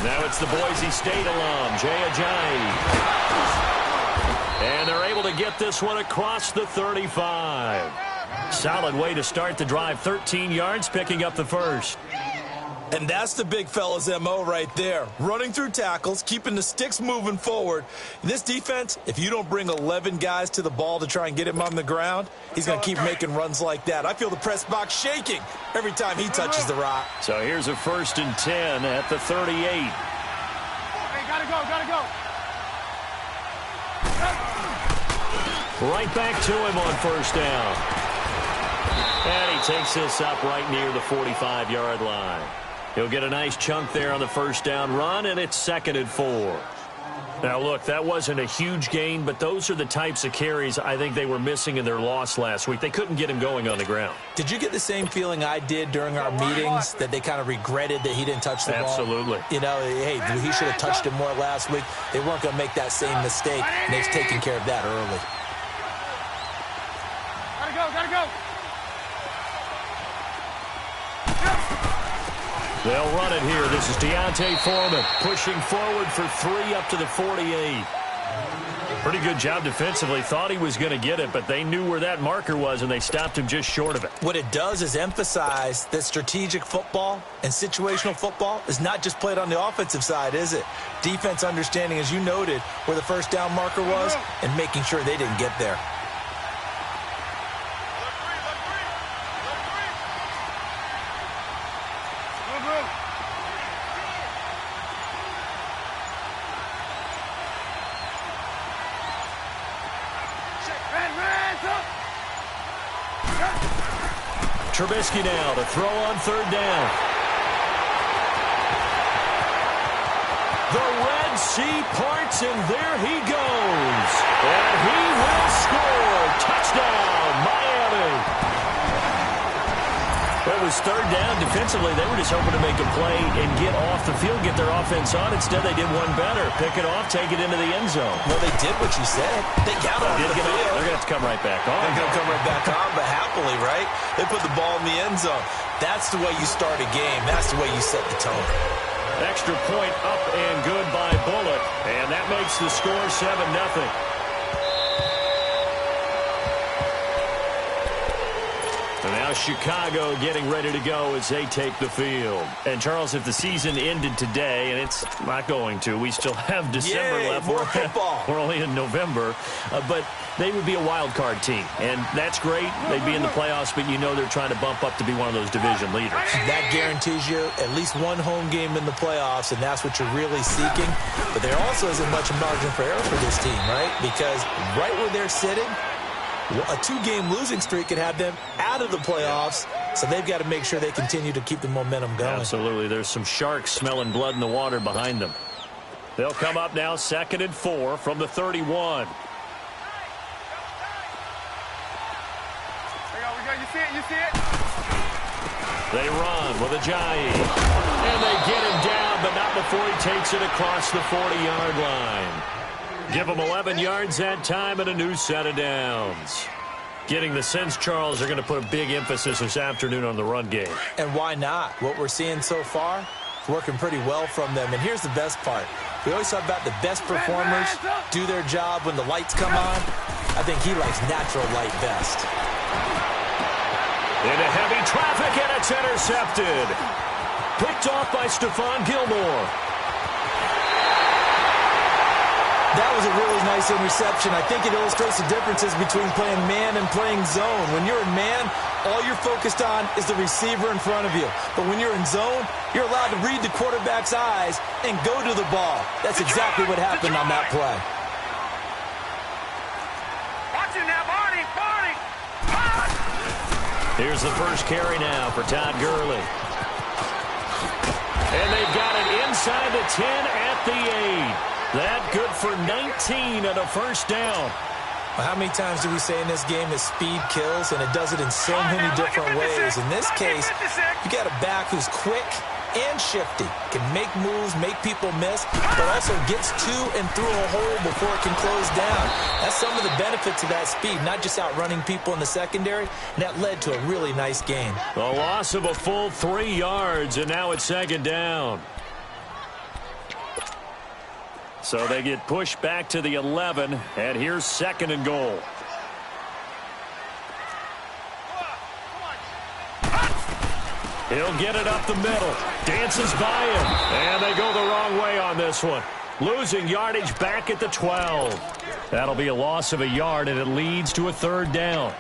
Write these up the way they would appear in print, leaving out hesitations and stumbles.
Now it's the Boise State alum, Jay Ajayi. And they're able to get this one across the 35. Solid way to start the drive. 13 yards, picking up the first. And that's the big fella's MO right there. Running through tackles, keeping the sticks moving forward. This defense, if you don't bring 11 guys to the ball to try and get him on the ground, he's going to keep making runs like that. I feel the press box shaking every time he touches the rock. So here's a 1st and 10 at the 38. Hey, gotta go. Right back to him on 1st down. And he takes this up right near the 45-yard line. He'll get a nice chunk there on the 1st down run, and it's 2nd and 4. Now, look, that wasn't a huge gain, but those are the types of carries I think they were missing in their loss last week. They couldn't get him going on the ground. Did you get the same feeling I did during our meetings, that they kind of regretted that he didn't touch the ball? Absolutely. You know, hey, he should have touched it more last week. They weren't going to make that same mistake, and they've taken care of that early. Gotta go. They'll run it here. This is Deontay Foreman pushing forward for 3 up to the 48. Pretty good job defensively. Thought he was going to get it, but they knew where that marker was, and they stopped him just short of it. What it does is emphasize that strategic football and situational football is not just played on the offensive side, is it? Defense understanding, as you noted, where the 1st down marker was and making sure they didn't get there. Trubisky now to throw on 3rd down. The Red Sea parts, and there he goes. And he will score. Touchdown, Miami. It was 3rd down. Defensively, they were just hoping to make a play and get off the field, get their offense on. Instead, they did one better. Pick it off, take it into the end zone. Well, they did what you said. They got off the field. They're going to have to come right back on. They're going to come right back on, but happily, right? They put the ball in the end zone. That's the way you start a game. That's the way you set the tone. Extra point up and good by Bullock. And that makes the score 7-0. And now Chicago getting ready to go as they take the field. And, Charles, if the season ended today, and it's not going to, we still have December left. More football. We're only in November. But they would be a wild card team. And that's great. They'd be in the playoffs, but you know they're trying to bump up to be one of those division leaders. That guarantees you at least one home game in the playoffs, and that's what you're really seeking. But there also isn't much margin for error for this team, right? Because right where they're sitting, a 2-game losing streak could have them out of the playoffs, so they've got to make sure they continue to keep the momentum going. Absolutely. There's some sharks smelling blood in the water behind them. They'll come up now 2nd and 4 from the 31. We go. You see it? They run with Ajayi. And they get him down, but not before he takes it across the 40-yard line. Give them 11 yards that time and a new set of downs. Getting the sense, Charles, they're going to put a big emphasis this afternoon on the run game. And why not? What we're seeing so far is working pretty well from them. And here's the best part. We always talk about the best performers do their job when the lights come on. I think he likes natural light best. Into heavy traffic, and it's intercepted. Picked off by Stephon Gilmore. That was a really nice interception. I think it illustrates the differences between playing man and playing zone. When you're in man, all you're focused on is the receiver in front of you. But when you're in zone, you're allowed to read the quarterback's eyes and go to the ball. That's exactly what happened on that play. Watch it now, Barney. Here's the first carry now for Todd Gurley. And they've got it inside the 10 at the 8. That good for 19 and a 1st down. Well, how many times do we say in this game that speed kills, and it does it in so many different ways? In this case, you got a back who's quick and shifty, can make moves, make people miss, but also gets to and through a hole before it can close down. That's some of the benefits of that speed, not just outrunning people in the secondary, and that led to a really nice gain. A loss of a full 3 yards, and now it's 2nd down. So they get pushed back to the 11, and here's 2nd and goal. He'll get it up the middle. Dances by him. And they go the wrong way on this one. Losing yardage back at the 12. That'll be a loss of a yard, and it leads to a 3rd down.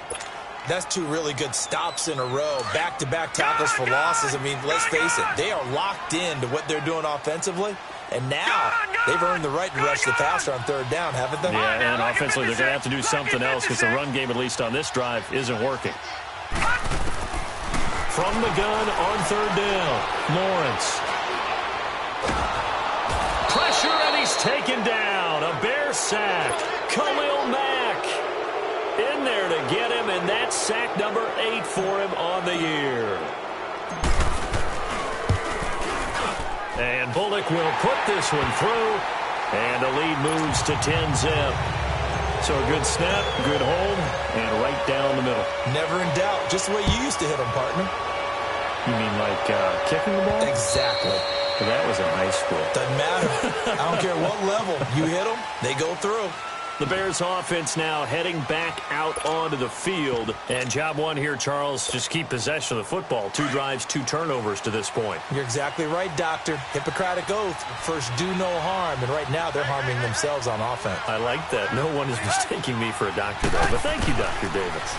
That's 2 really good stops in a row. Back-to-back tackles for losses. I mean, let's face it, they are locked into what they're doing offensively. And now they've earned the right to rush the passer on 3rd down, haven't they? Yeah, and offensively they're going to have to do something else because the run game, at least on this drive, isn't working. From the gun on 3rd down, Lawrence. Pressure, and he's taken down. A Bear sack. Khalil Mack in there to get him, and that's sack number 8 for him on the year. And Bullock will put this one through, and the lead moves to 10-zip. So a good snap, good hold, and right down the middle. Never in doubt. Just the way you used to hit them, partner. You mean like kicking the ball? Exactly. Well, that was in high school. Doesn't matter. I don't care what level. You hit them, they go through. The Bears offense now heading back out onto the field. And job one here, Charles, just keep possession of the football. 2 drives, 2 turnovers to this point. You're exactly right, Doctor. Hippocratic oath. First, do no harm. And right now, they're harming themselves on offense. I like that. No one is mistaking me for a doctor, though. But thank you, Dr. Davis.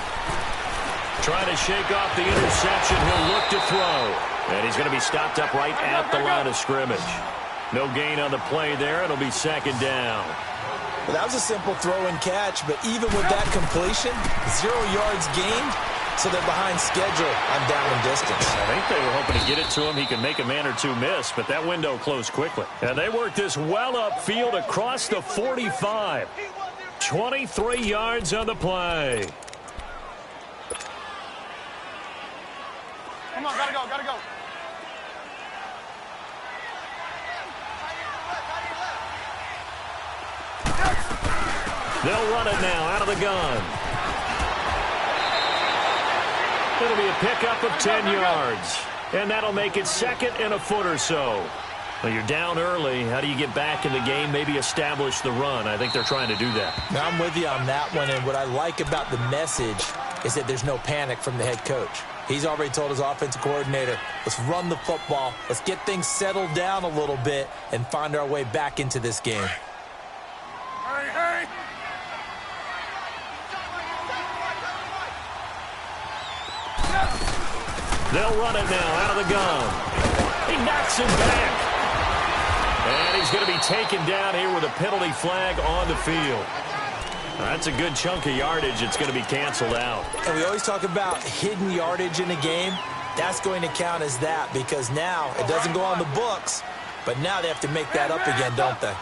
Trying to shake off the interception. He'll look to throw. And he's going to be stopped up right at the line of scrimmage. No gain on the play there. It'll be 2nd down. Well, that was a simple throw and catch, but even with that completion, 0 yards gained, so they're behind schedule on down and distance. I think they were hoping to get it to him. He could make a man or 2 miss, but that window closed quickly. And they work this well upfield across the 45. 23 yards on the play. Come on, gotta go, gotta go. They'll run it now out of the gun. It'll be a pickup of 10 yards. And that'll make it 2nd and a foot or so. Well, you're down early. How do you get back in the game? Maybe establish the run. I think they're trying to do that. Now, I'm with you on that one. And what I like about the message is that there's no panic from the head coach. He's already told his offensive coordinator, let's run the football. Let's get things settled down a little bit and find our way back into this game. Hurry, hurry. They'll run it now out of the gun. He knocks him back. And he's going to be taken down here with a penalty flag on the field. That's a good chunk of yardage. It's going to be canceled out. And we always talk about hidden yardage in a game. That's going to count as that because now it doesn't go on the books, but now they have to make that up again, don't they?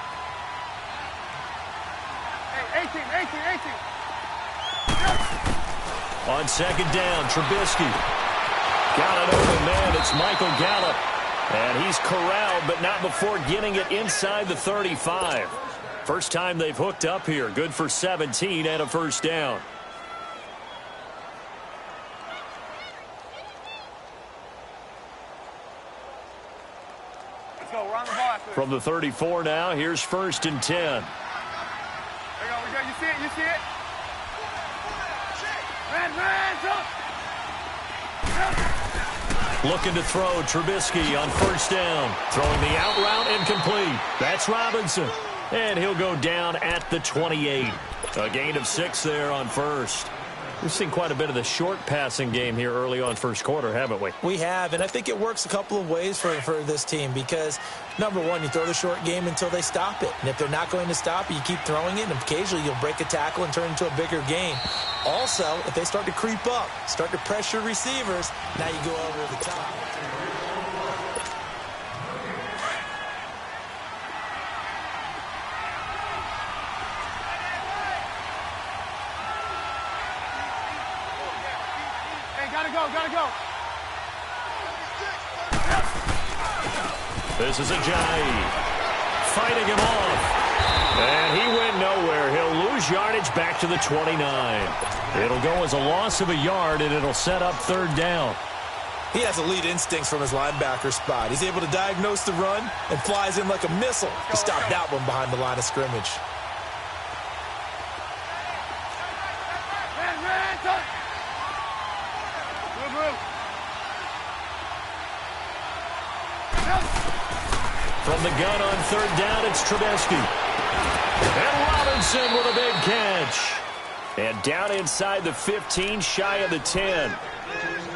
Hey, 18. On 2nd down, Trubisky. Got it over man. It's Michael Gallup. And he's corralled, but not before getting it inside the 35. First time they've hooked up here. Good for 17 and a 1st down. Let's go, run the ball. From the 34 now, here's 1st and 10. There we go. You see it, you see it? Ran, jump. Looking to throw, Trubisky on 1st down. Throwing the out route incomplete. That's Robinson. And he'll go down at the 28. A gain of 6 there on 1st. We've seen quite a bit of the short passing game here early on 1st quarter, haven't we? We have, and I think it works a couple of ways for this team because, number one, you throw the short game until they stop it. And if they're not going to stop it, you keep throwing it, and occasionally you'll break a tackle and turn it into a bigger gain. Also, if they start to creep up, start to pressure receivers, now you go over the top. Gotta go. This is Ajayi fighting him off. And he went nowhere. He'll lose yardage back to the 29. It'll go as a loss of a yard, and it'll set up 3rd down. He has elite instincts from his linebacker spot. He's able to diagnose the run and flies in like a missile to stop that one behind the line of scrimmage. From the gun on third down, it's Trubisky. And Robinson with a big catch. And down inside the 15, shy of the 10.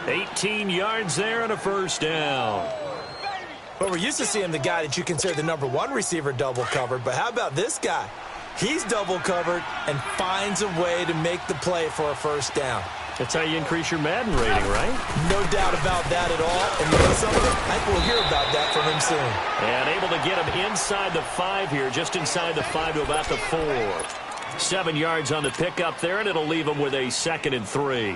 18 yards there and a first down. But we're used to seeing the guy that you consider the #1 receiver double covered. But how about this guy? He's double covered and finds a way to make the play for a first down. That's how you increase your Madden rating, right? No doubt about that at all. And you know something? I think we'll hear about that from him soon. And able to get him inside the 5 here, just inside the 5 to about the 4. 7 yards on the pickup there, and it'll leave him with a 2nd and 3.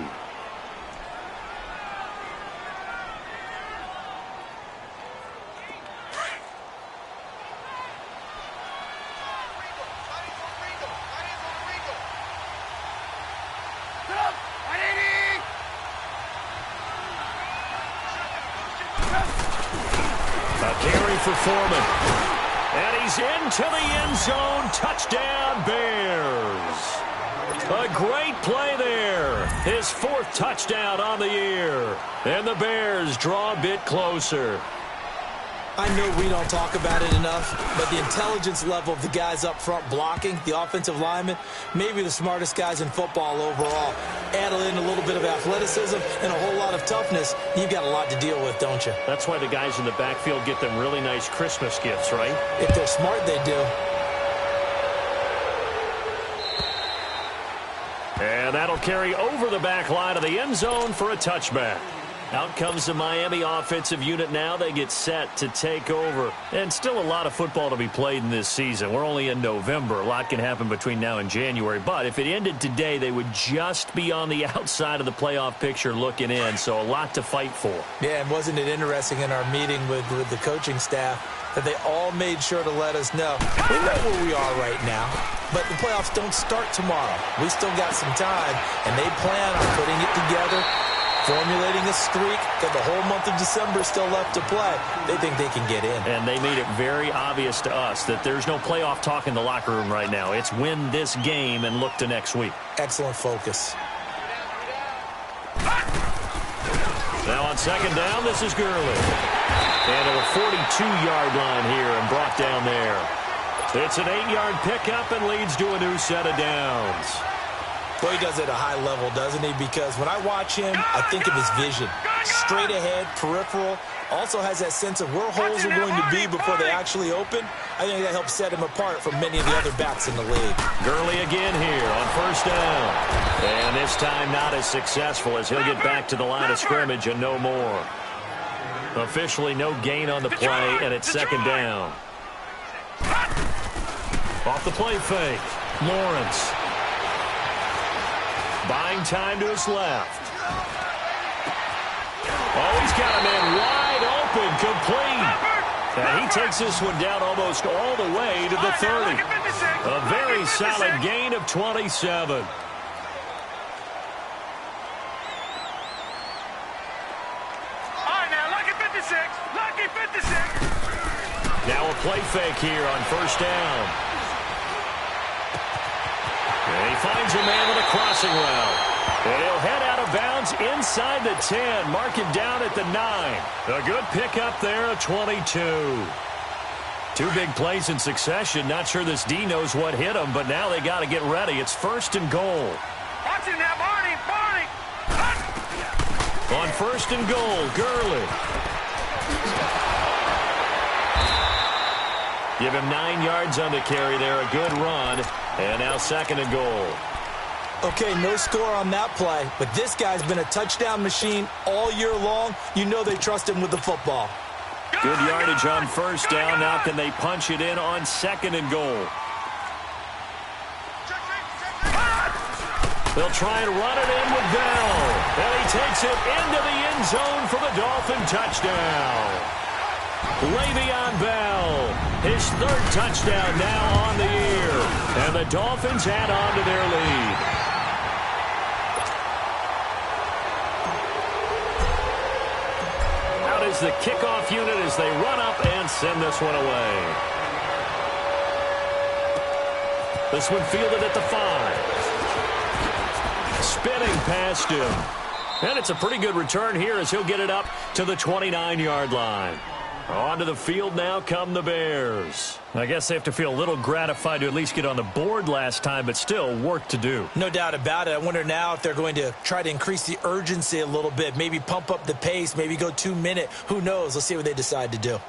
For Foreman. And he's into the end zone. Touchdown, Bears. A great play there. His 4th touchdown on the year. And the Bears draw a bit closer. I know we don't talk about it enough, but the intelligence level of the guys up front blocking, the offensive linemen, maybe the smartest guys in football overall. Add in a little bit of athleticism and a whole lot of toughness, you've got a lot to deal with, don't you? That's why the guys in the backfield get them really nice Christmas gifts, right? If they're smart, they do. And that'll carry over the back line of the end zone for a touchback. Out comes the Miami offensive unit now. They get set to take over. And still a lot of football to be played in this season. We're only in November. A lot can happen between now and January. But if it ended today, they would just be on the outside of the playoff picture looking in. So a lot to fight for. Yeah, and wasn't it interesting in our meeting with the coaching staff that they all made sure to let us know. We know where we are right now, but the playoffs don't start tomorrow. We still got some time, and they plan on putting it together, formulating a streak that the whole month of December is still left to play. They think they can get in. And they made it very obvious to us that there's no playoff talk in the locker room right now. It's win this game and look to next week. Excellent focus. Now on second down, this is Gurley. And at a 42-yard line here and brought down there. It's an 8-yard pickup and leads to a new set of downs. Well, he does it at a high level, doesn't he? Because when I watch him, I think of his vision. Straight ahead, peripheral. Also has that sense of where holes are going to be before they actually open. I think that helps set him apart from many of the other backs in the league. Gurley again here on first down. And this time not as successful as he'll get back to the line of scrimmage and no more. Officially no gain on the play, and it's second down. Off the play fake. Lawrence. Buying time to his left. Oh, he's got a man wide open, complete. And he takes this one down almost all the way to the 30. A very solid gain of 27. Now a play fake here on first down. And he finds a man with a crossing route. And he'll head out of bounds inside the 10. Mark him down at the 9. A good pickup there, a 22. 2 big plays in succession. Not sure this D knows what hit him, but now they got to get ready. It's first and goal. Watch it now, Barney. On first and goal, Gurley. Give him 9 yards on the carry there. A good run. And now second and goal. Okay, no score on that play, but this guy's been a touchdown machine all year long. You know they trust him with the football. Good yardage on first down. Now can they punch it in on second and goal? They'll try and run it in with Bell. And he takes it into the end zone for the Dolphin touchdown. Le'Veon Bell, his 3rd touchdown now on the year. And the Dolphins add on to their lead. is the kickoff unit as they run up and send this one away. This one fielded at the 5. Spinning past him. And it's a pretty good return here as he'll get it up to the 29-yard line. Onto the field now come the Bears. I guess they have to feel a little gratified to at least get on the board last time, but still work to do. No doubt about it. I wonder now if they're going to try to increase the urgency a little bit, maybe pump up the pace, maybe go 2-minute. Who knows? Let's see what they decide to do.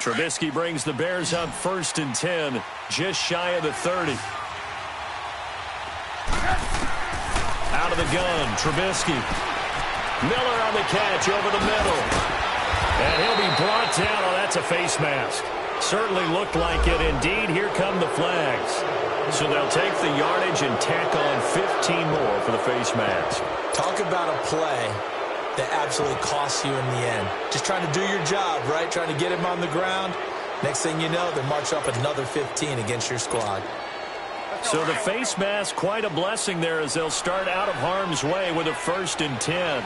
Trubisky brings the Bears up 1st and 10, just shy of the 30. Out of the gun, Trubisky. Miller on the catch over the middle. And he'll be brought down. Oh, that's a face mask. Certainly looked like it. Indeed, here come the flags. So they'll take the yardage and tack on 15 more for the face mask. Talk about a play that absolutely costs you in the end. Just trying to do your job, right? Trying to get him on the ground. Next thing you know, they're marching up another 15 against your squad. So the face mask, quite a blessing there as they'll start out of harm's way with a 1st and 10.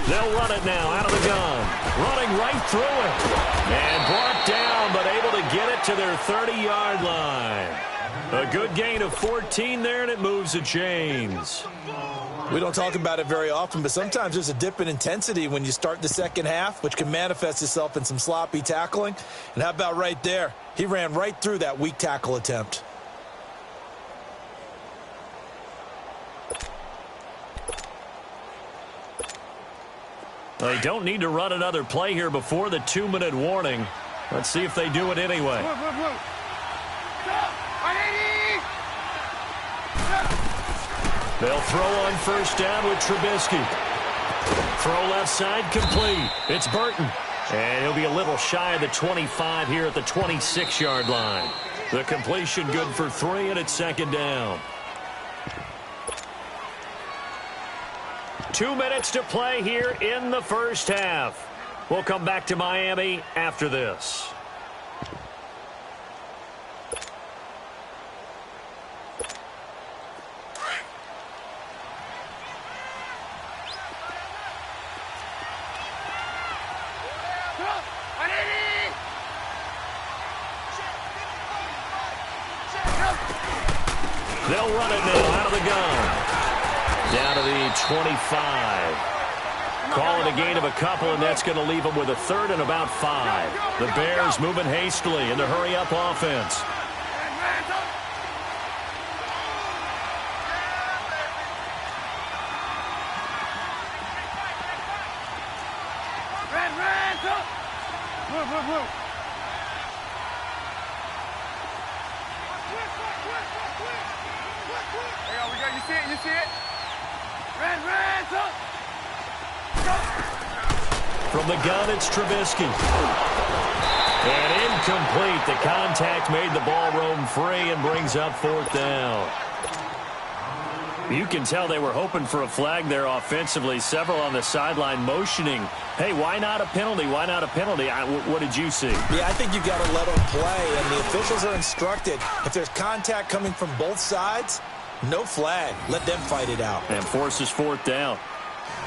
They'll run it now out of the gun. Running right through it. And brought down, but able to get it to their 30-yard line. A good gain of 14 there, and it moves the chains. We don't talk about it very often, but sometimes there's a dip in intensity when you start the second half, which can manifest itself in some sloppy tackling. And how about right there? He ran right through that weak tackle attempt. They don't need to run another play here before the 2-minute warning. Let's see if they do it anyway. They'll throw on 1st down with Trubisky. Throw left side complete. It's Burton. And he'll be a little shy of the 25 here at the 26-yard line. The completion good for 3, and it's 2nd down. 2 minutes to play here in the first half. We'll come back to Miami after this. They'll run it now out of the gun. Down to the 25. Call it a gain of a couple, and that's going to leave them with a 3rd and about 5. The Bears moving hastily in the hurry-up offense. You see it? From the gun, it's Trubisky. And incomplete. The contact made the ball roam free and brings up 4th down. You can tell they were hoping for a flag there offensively. Several on the sideline motioning, hey, why not a penalty? Why not a penalty? What did you see? Yeah, I think you've got to let them play, and the officials are instructed. If there's contact coming from both sides, no flag. Let them fight it out. And forces 4th down.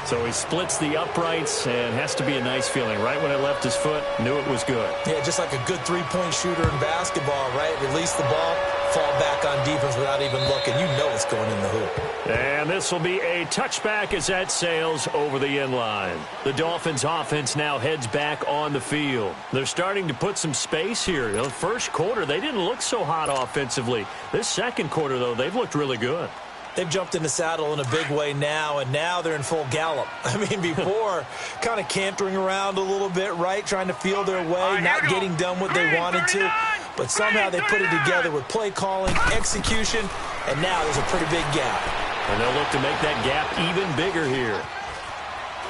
So he splits the uprights, and has to be a nice feeling. Right when it left his foot, knew it was good. Yeah, just like a good three-point shooter in basketball, right? Release the ball, fall back on defense without even looking. You know it's going in the hoop. And this will be a touchback as that sails over the end line. The Dolphins offense now heads back on the field. They're starting to put some space here. The first quarter, they didn't look so hot offensively. This second quarter, though, they've looked really good. They've jumped in the saddle in a big way now, and now they're in full gallop. I mean, before, kind of cantering around a little bit, right? Trying to feel their way, not getting done what they wanted to. But somehow they put it together with play calling, execution, and now there's a pretty big gap. And they'll look to make that gap even bigger here.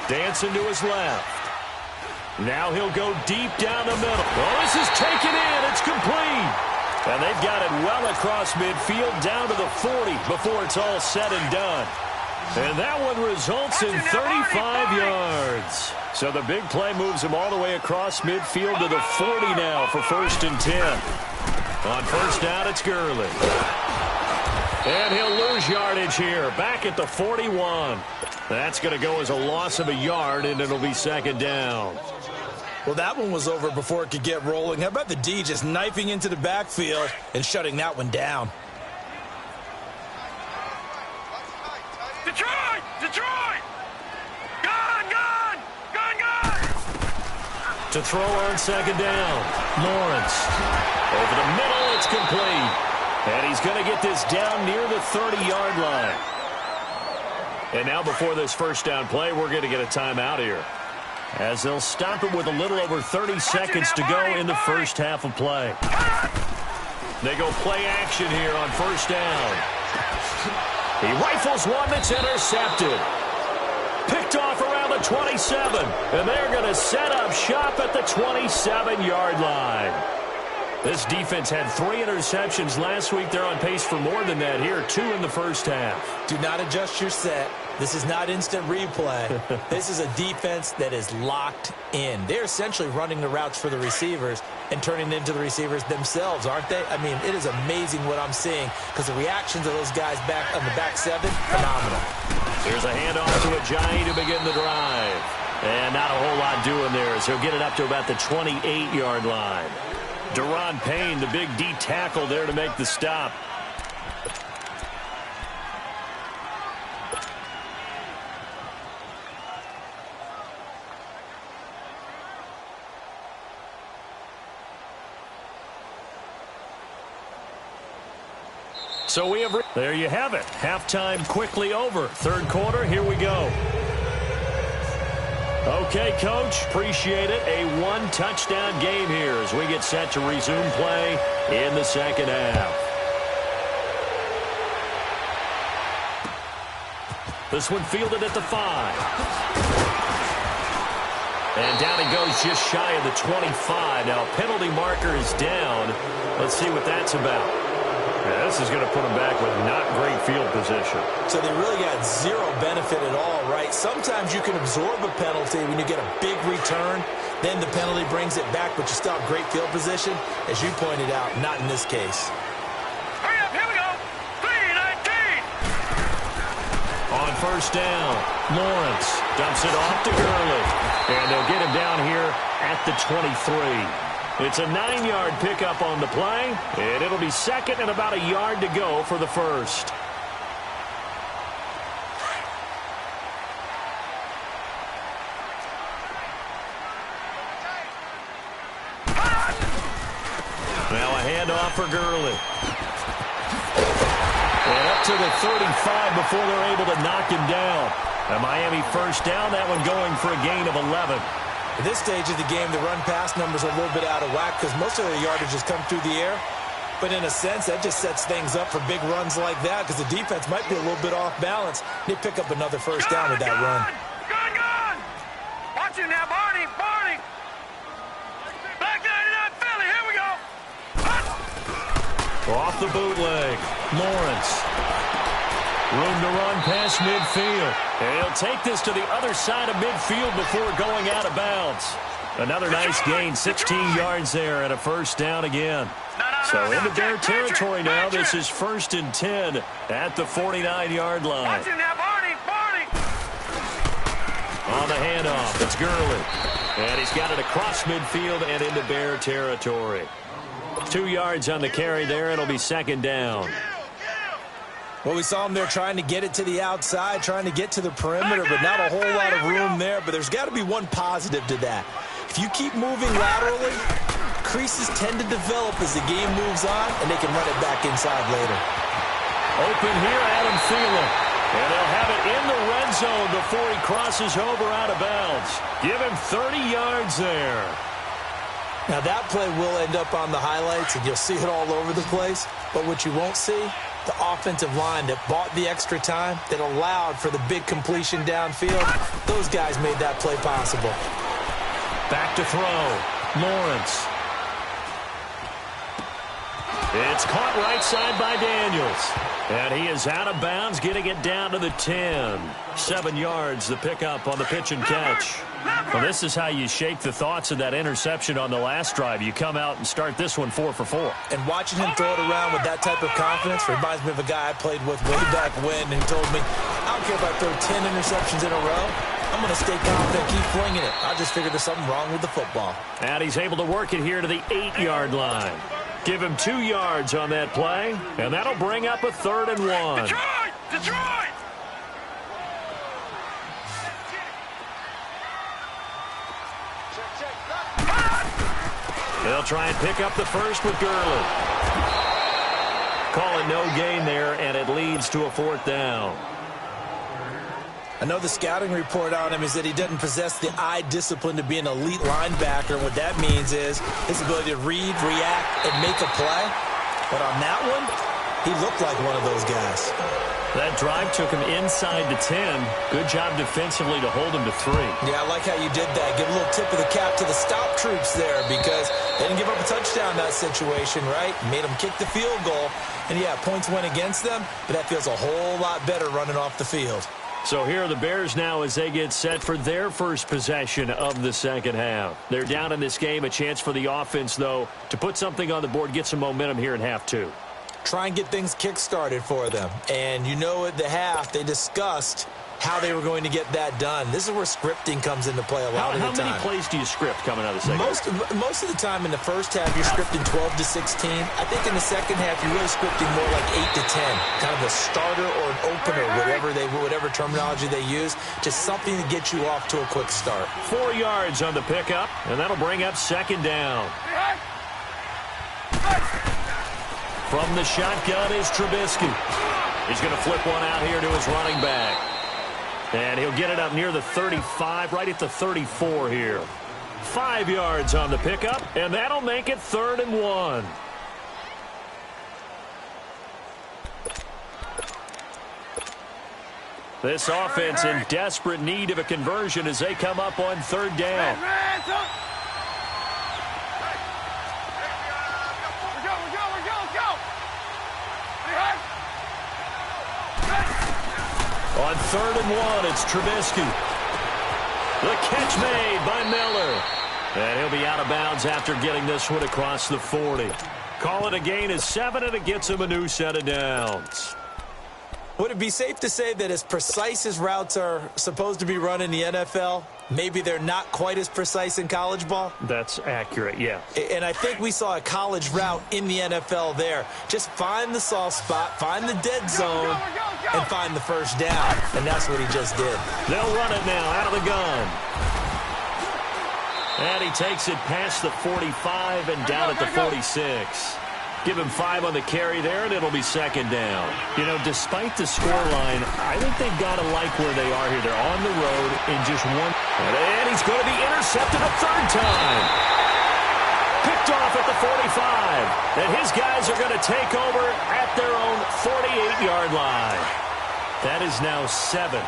Dancing to his left. Now he'll go deep down the middle. Well, this is taken in. It's complete. And they've got it well across midfield down to the 40 before it's all said and done. And that one results in 35 yards. So the big play moves him all the way across midfield to the 40 now for 1st and 10. On 1st down, it's Gurley. And he'll lose yardage here, back at the 41. That's going to go as a loss of a yard, and it'll be 2nd down. Well, that one was over before it could get rolling. How about the D just knifing into the backfield and shutting that one down? Detroit! Detroit! Gun! Gun! Gun! Gun! To throw on 2nd down, Lawrence. Over the middle, it's complete. And he's going to get this down near the 30-yard line. And now before this 1st down play, we're going to get a timeout here, as they'll stop it with a little over 30 seconds to go in the first half of play. They go play action here on 1st down. He rifles one that's intercepted. Picked off around the 27. And they're going to set up shop at the 27-yard line. This defense had 3 interceptions last week. They're on pace for more than that here, 2 in the first half. Do not adjust your set. This is not instant replay. This is a defense that is locked in. They're essentially running the routes for the receivers and turning it into the receivers themselves, aren't they? I mean, it is amazing what I'm seeing, because the reactions of those guys back on the back 7, phenomenal. Here's a handoff to Ajayi to begin the drive. And not a whole lot doing there, as he'll get it up to about the 28-yard line. Deron Payne, the big D tackle there to make the stop. So we have, there you have it. Halftime quickly over. 3rd quarter, here we go. Okay, Coach, appreciate it. A 1-touchdown game here as we get set to resume play in the 2nd half. This one fielded at the 5. And down he goes just shy of the 25. Now, penalty marker is down. Let's see what that's about. Yeah, this is going to put them back with not great field position. So they really got 0 benefit at all, right? Sometimes you can absorb a penalty when you get a big return. Then the penalty brings it back, but you still have great field position. As you pointed out, not in this case. Hurry up, here we go. 3-19. On 1st down, Lawrence dumps it off to Gurley. And they'll get him down here at the 23. It's a 9-yard pickup on the play, and it'll be 2nd and about a yard to go for the 1st. Now a handoff for Gurley. And up to the 35 before they're able to knock him down. A Miami 1st down, that one going for a gain of 11. At this stage of the game, the run-pass numbers are a little bit out of whack because most of their yardage has come through the air. But in a sense, that just sets things up for big runs like that because the defense might be a little bit off balance. They pick up another 1st down with that run. Gun! Watch it now, Barney! Barney! Back 99 Philly, here we go! Off the bootleg, Lawrence. Room to run past midfield. And he'll take this to the other side of midfield before going out of bounds. Another nice gain, 16 yards there and a 1st down again. So into their territory now. This is 1st and 10 at the 49-yard line. Watch it now, Barney! Barney! On the handoff, it's Gurley. And he's got it across midfield and into Bear territory. 2 yards on the carry there. It'll be 2nd down. Well, we saw him there trying to get it to the outside, trying to get to the perimeter, but not a whole lot of room there. But there's got to be one positive to that. If you keep moving laterally, creases tend to develop as the game moves on, and they can run it back inside later. Open here, Adam Thielen. And they'll have it in the red zone before he crosses over out of bounds. Give him 30 yards there. Now, that play will end up on the highlights, and you'll see it all over the place. But what you won't see, the offensive line that bought the extra time, that allowed for the big completion downfield, those guys made that play possible. Back to throw. Lawrence. It's caught right side by Daniels. And he is out of bounds, getting it down to the 10. 7 yards, the pickup on the pitch and catch. Well, this is how you shake the thoughts of that interception on the last drive. You come out and start this one 4 for 4. And watching him throw it around with that type of confidence reminds me of a guy I played with way back when who told me, I don't care if I throw 10 interceptions in a row. I'm going to stay confident, keep flinging it. I just figured there's something wrong with the football. And he's able to work it here to the 8-yard line. Give him 2 yards on that play, and that'll bring up a 3rd and 1. Detroit! Detroit! They'll try and pick up the first with Gurley. Call it no gain there, and it leads to a 4th down. I know the scouting report on him is that he doesn't possess the eye discipline to be an elite linebacker. And what that means is his ability to read, react, and make a play. But on that one, he looked like one of those guys. That drive took him inside the 10. Good job defensively to hold him to 3. Yeah, I like how you did that. Give a little tip of the cap to the stop troops there because they didn't give up a touchdown in that situation, right? Made them kick the field goal. And, yeah, points went against them, but that feels a whole lot better running off the field. So here are the Bears now as they get set for their first possession of the second half. They're down in this game. A chance for the offense, though, to put something on the board, get some momentum here in half 2. Try and get things kick-started for them. And you know at the half they discussed how they were going to get that done. This is where scripting comes into play a lot of the time. How many plays do you script coming out of the second half? Most of the time in the first half, you're scripting 12 to 16. I think in the second half, you're really scripting more like 8 to 10. Kind of a starter or an opener, whatever terminology they use. Just something to get you off to a quick start. 4 yards on the pickup, and that'll bring up 2nd down. From the shotgun is Trubisky. He's going to flip one out here to his running back. And he'll get it up near the 35, right at the 34 here. 5 yards on the pickup, and that'll make it 3rd and 1. This offense in desperate need of a conversion as they come up on 3rd down. On 3rd and 1, it's Trubisky. The catch made by Miller. And he'll be out of bounds after getting this one across the 40. Call it a gain of 7, and it gets him a new set of downs. Would it be safe to say that as precise as routes are supposed to be run in the NFL, maybe they're not quite as precise in college ball? That's accurate, yeah. And I think we saw a college route in the NFL there. Just find the soft spot, find the dead zone, and find the first down. And that's what he just did. They'll run it now out of the gun. And he takes it past the 45 and down at the 46. Give him 5 on the carry there, and it'll be 2nd down. You know, despite the scoreline, I think they've got to like where they are here. They're on the road in just one. And he's going to be intercepted a 3rd time. Picked off at the 45. And his guys are going to take over at their own 48-yard line. That is now 7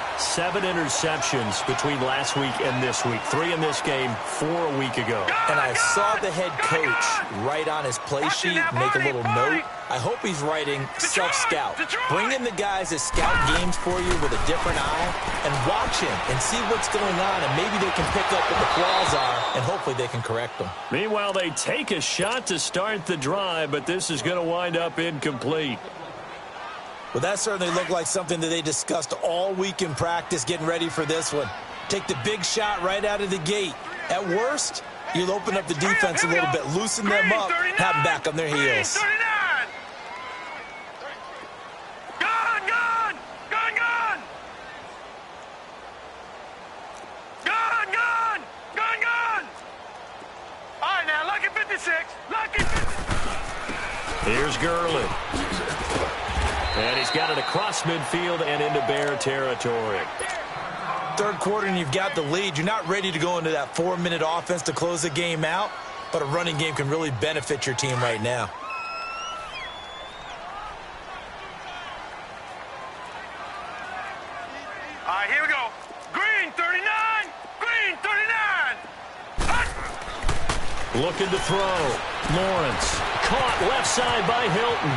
interceptions between last week and this week. 3 in this game, 4 a week ago. And I saw the head coach write on his play sheet, make a little note. I hope he's writing self-scout. Bring in the guys that scout games for you with a different eye and watch him and see what's going on, and maybe they can pick up what the flaws are, and hopefully they can correct them. Meanwhile, they take a shot to start the drive, but this is going to wind up incomplete. Well, that certainly looked like something that they discussed all week in practice getting ready for this one. Take the big shot right out of the gate. At worst, you'll open up the defense a little bit, loosen them up, have them back on their heels. Gone! Gone! Gone! Gone! Gone! Gone! Gone! Gone! All right, now, lucky 56. Lucky 56. Here's Gurley. And he's got it across midfield and into Bear territory. 3rd quarter and you've got the lead. You're not ready to go into that 4-minute offense to close the game out, but a running game can really benefit your team right now. All right, here we go. Green 39. Green 39. Looking to throw. Lawrence caught left side by Hilton.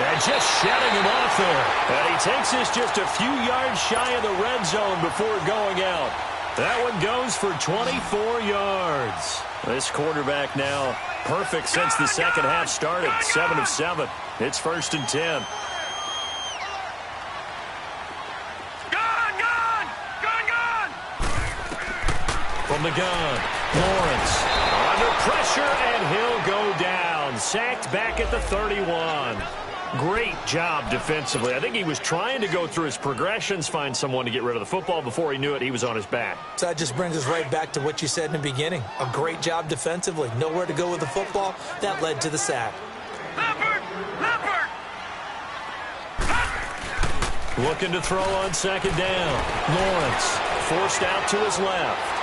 And just shedding him off there. And he takes this just a few yards shy of the red zone before going out. That one goes for 24 yards. This quarterback now perfect since the second half started. 7 of 7. It's 1st and 10. From the gun, Lawrence under pressure, and he'll go down. Sacked back at the 31. Great job defensively. I think he was trying to go through his progressions, find someone to get rid of the football. Before he knew it, he was on his back. So that just brings us right back to what you said in the beginning. A great job defensively. Nowhere to go with the football. That led to the sack. Looking to throw on 2nd down. Lawrence forced out to his left.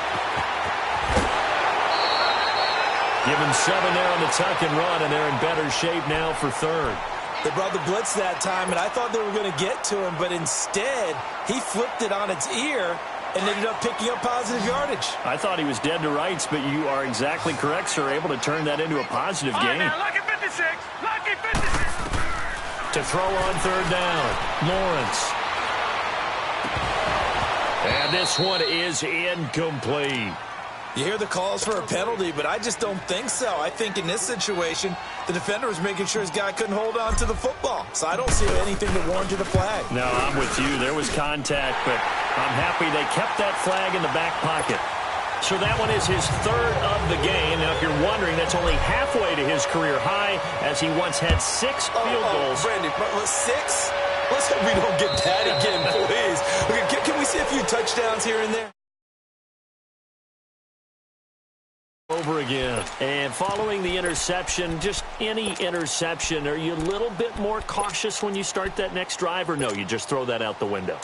Give him 7 there on the tuck and run, and they're in better shape now for 3rd. They brought the blitz that time, and I thought they were going to get to him, but instead, he flipped it on its ear and ended up picking up positive yardage. I thought he was dead to rights, but you are exactly correct, sir. Able to turn that into a positive gain. Lucky 56. Lucky 56. To throw on 3rd down, Lawrence. And this one is incomplete. You hear the calls for a penalty, but I just don't think so. I think in this situation, the defender was making sure his guy couldn't hold on to the football. So I don't see anything that warranted a flag. No, I'm with you. There was contact, but I'm happy they kept that flag in the back pocket. So that one is his 3rd of the game. Now, if you're wondering, that's only halfway to his career high, as he once had 6 field goals. Brandon, 6? Let's hope we don't get that again, please. Okay, can we see a few touchdowns here and there? Over again. And following the interception, just any interception, are you a little bit more cautious when you start that next drive, or no, you just throw that out the window?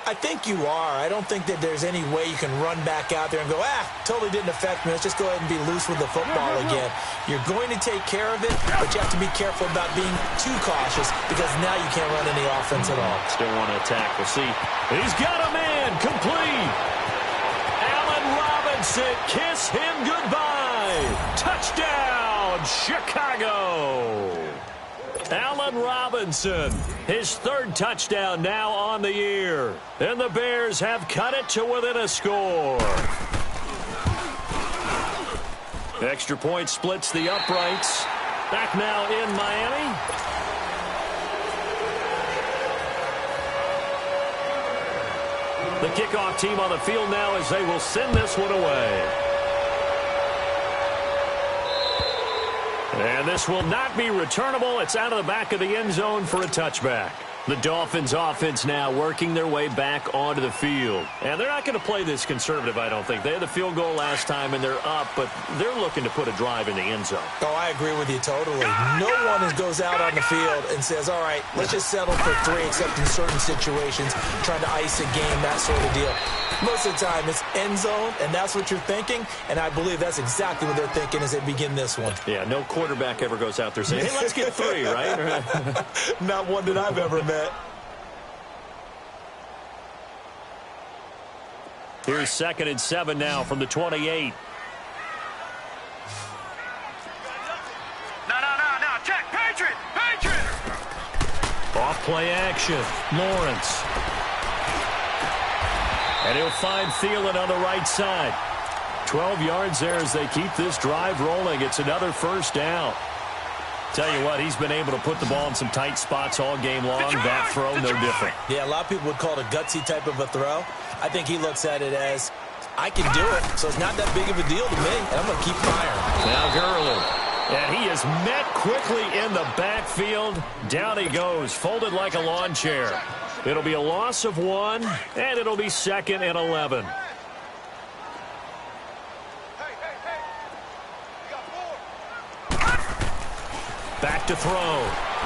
I think you are. I don't think that there's any way you can run back out there and go, totally didn't affect me. Let's just go ahead and be loose with the football again. You're going to take care of it, but you have to be careful about being too cautious because now you can't run any offense at all. Still want to attack. We'll see. He's got a man. Complete. Allen Robinson. Kiss him goodbye. Touchdown, Chicago. Allen Robinson, his 3rd touchdown now on the year. And the Bears have cut it to within a score. Extra point splits the uprights. Back now in Miami. The kickoff team on the field now as they will send this one away. And this will not be returnable. It's out of the back of the end zone for a touchback. The Dolphins offense now working their way back onto the field. And they're not going to play this conservative, I don't think. They had the field goal last time, and they're up, but they're looking to put a drive in the end zone. Oh, I agree with you totally. No one goes out on the field and says, all right, let's just settle for 3, except in certain situations, trying to ice a game, that sort of deal. Most of the time, it's end zone, and that's what you're thinking, and I believe that's exactly what they're thinking as they begin this one. Yeah, no quarterback ever goes out there saying, hey, let's get 3, right? Not one that I've ever met. Here's 2nd and 7 now from the 28. No. Check. Patriot. Off play action. Lawrence. And he'll find Thielen on the right side. 12 yards there as they keep this drive rolling. It's another 1st down. Tell you what, he's been able to put the ball in some tight spots all game long. That throw, no different. Yeah, a lot of people would call it a gutsy type of a throw. I think he looks at it as, I can do it, so it's not that big of a deal to me, and I'm going to keep firing. Now Gurley. And he is met quickly in the backfield. Down he goes, folded like a lawn chair. It'll be a loss of 1, and it'll be 2nd and 11. Back to throw.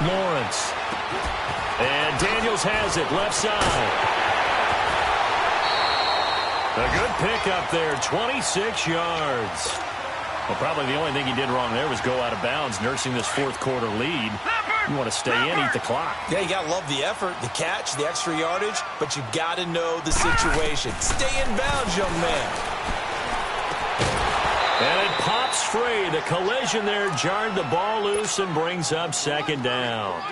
Lawrence. And Daniels has it, left side. A good pickup there, 26 yards. Well, probably the only thing he did wrong there was go out of bounds, nursing this 4th quarter lead. You want to stay in, eat the clock. Yeah, you got to love the effort, the catch, the extra yardage, but you got to know the situation. Stay in bounds, young man. And it pops free. The collision there jarred the ball loose and brings up second down.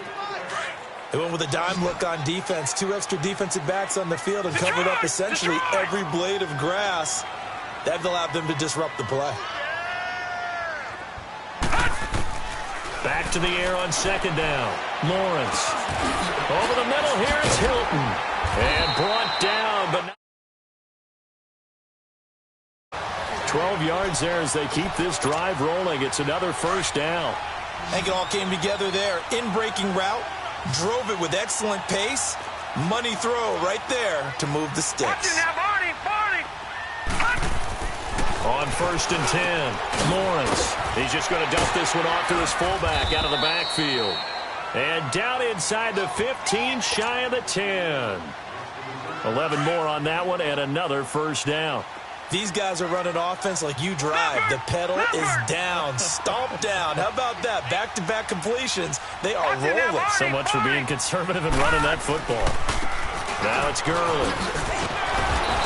They went with a dime look on defense. 2 extra defensive backs on the field and covered up essentially every blade of grass. That allowed them to disrupt the play. Back to the air on second down. Lawrence. Over the middle, here it's Hilton. And brought down, but 12 yards there as they keep this drive rolling. It's another first down. I think it all came together there. In-breaking route, drove it with excellent pace. Money throw right there to move the sticks. On first and 10, Lawrence. He's just going to dump this one off to his fullback out of the backfield. And down inside the 15, shy of the 10. 11 more on that one and another first down. These guys are running offense like you drive. The pedal is down, stomped down. How about that? Back-to-back completions. They are rolling. So much for being conservative and running that football. Now it's Gurley.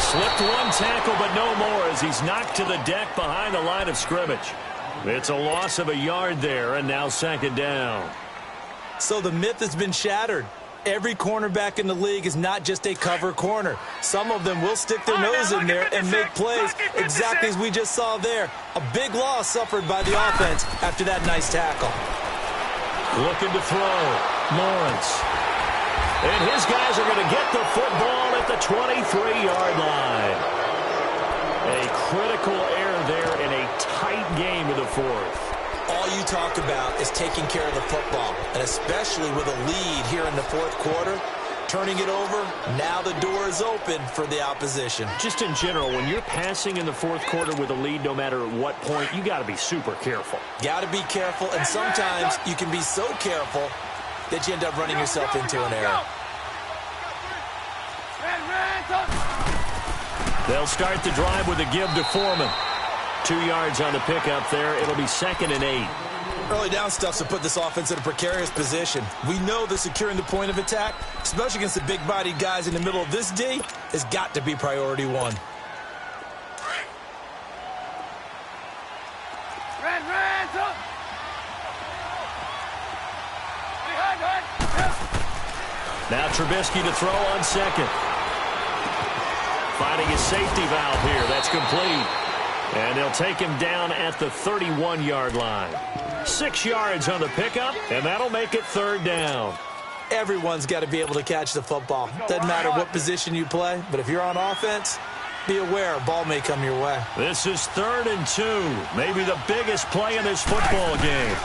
Slipped one tackle, but no more as he's knocked to the deck behind the line of scrimmage. It's a loss of a yard there, and now second down. So the myth has been shattered. Every cornerback in the league is not just a cover corner. Some of them will stick their nose in there and make plays exactly as we just saw there. A big loss suffered by the offense after that nice tackle. Looking to throw. Lawrence. And his guys are going to get the football at the 23-yard line. A critical error there in a tight game of the fourth. All you talk about is taking care of the football, and especially with a lead here in the fourth quarter, turning it over, now the door is open for the opposition. Just in general, when you're passing in the fourth quarter with a lead, no matter at what point, you got to be super careful. Got to be careful, and sometimes you can be so careful that you end up running yourself into an error. They'll start the drive with a give to Foreman. 2 yards on the pickup there. It'll be second and 8. Early down stuff's to put this offense in a precarious position. We know that securing the point of attack, especially against the big-bodied guys in the middle of this D, has got to be priority one. Now Trubisky to throw on second. Finding his safety valve here. That's complete. And they'll take him down at the 31-yard line. 6 yards on the pickup, and that'll make it third down. Everyone's got to be able to catch the football. Doesn't matter what position you play, but if you're on offense, be aware a ball may come your way. This is 3rd and 2. Maybe the biggest play in this football game.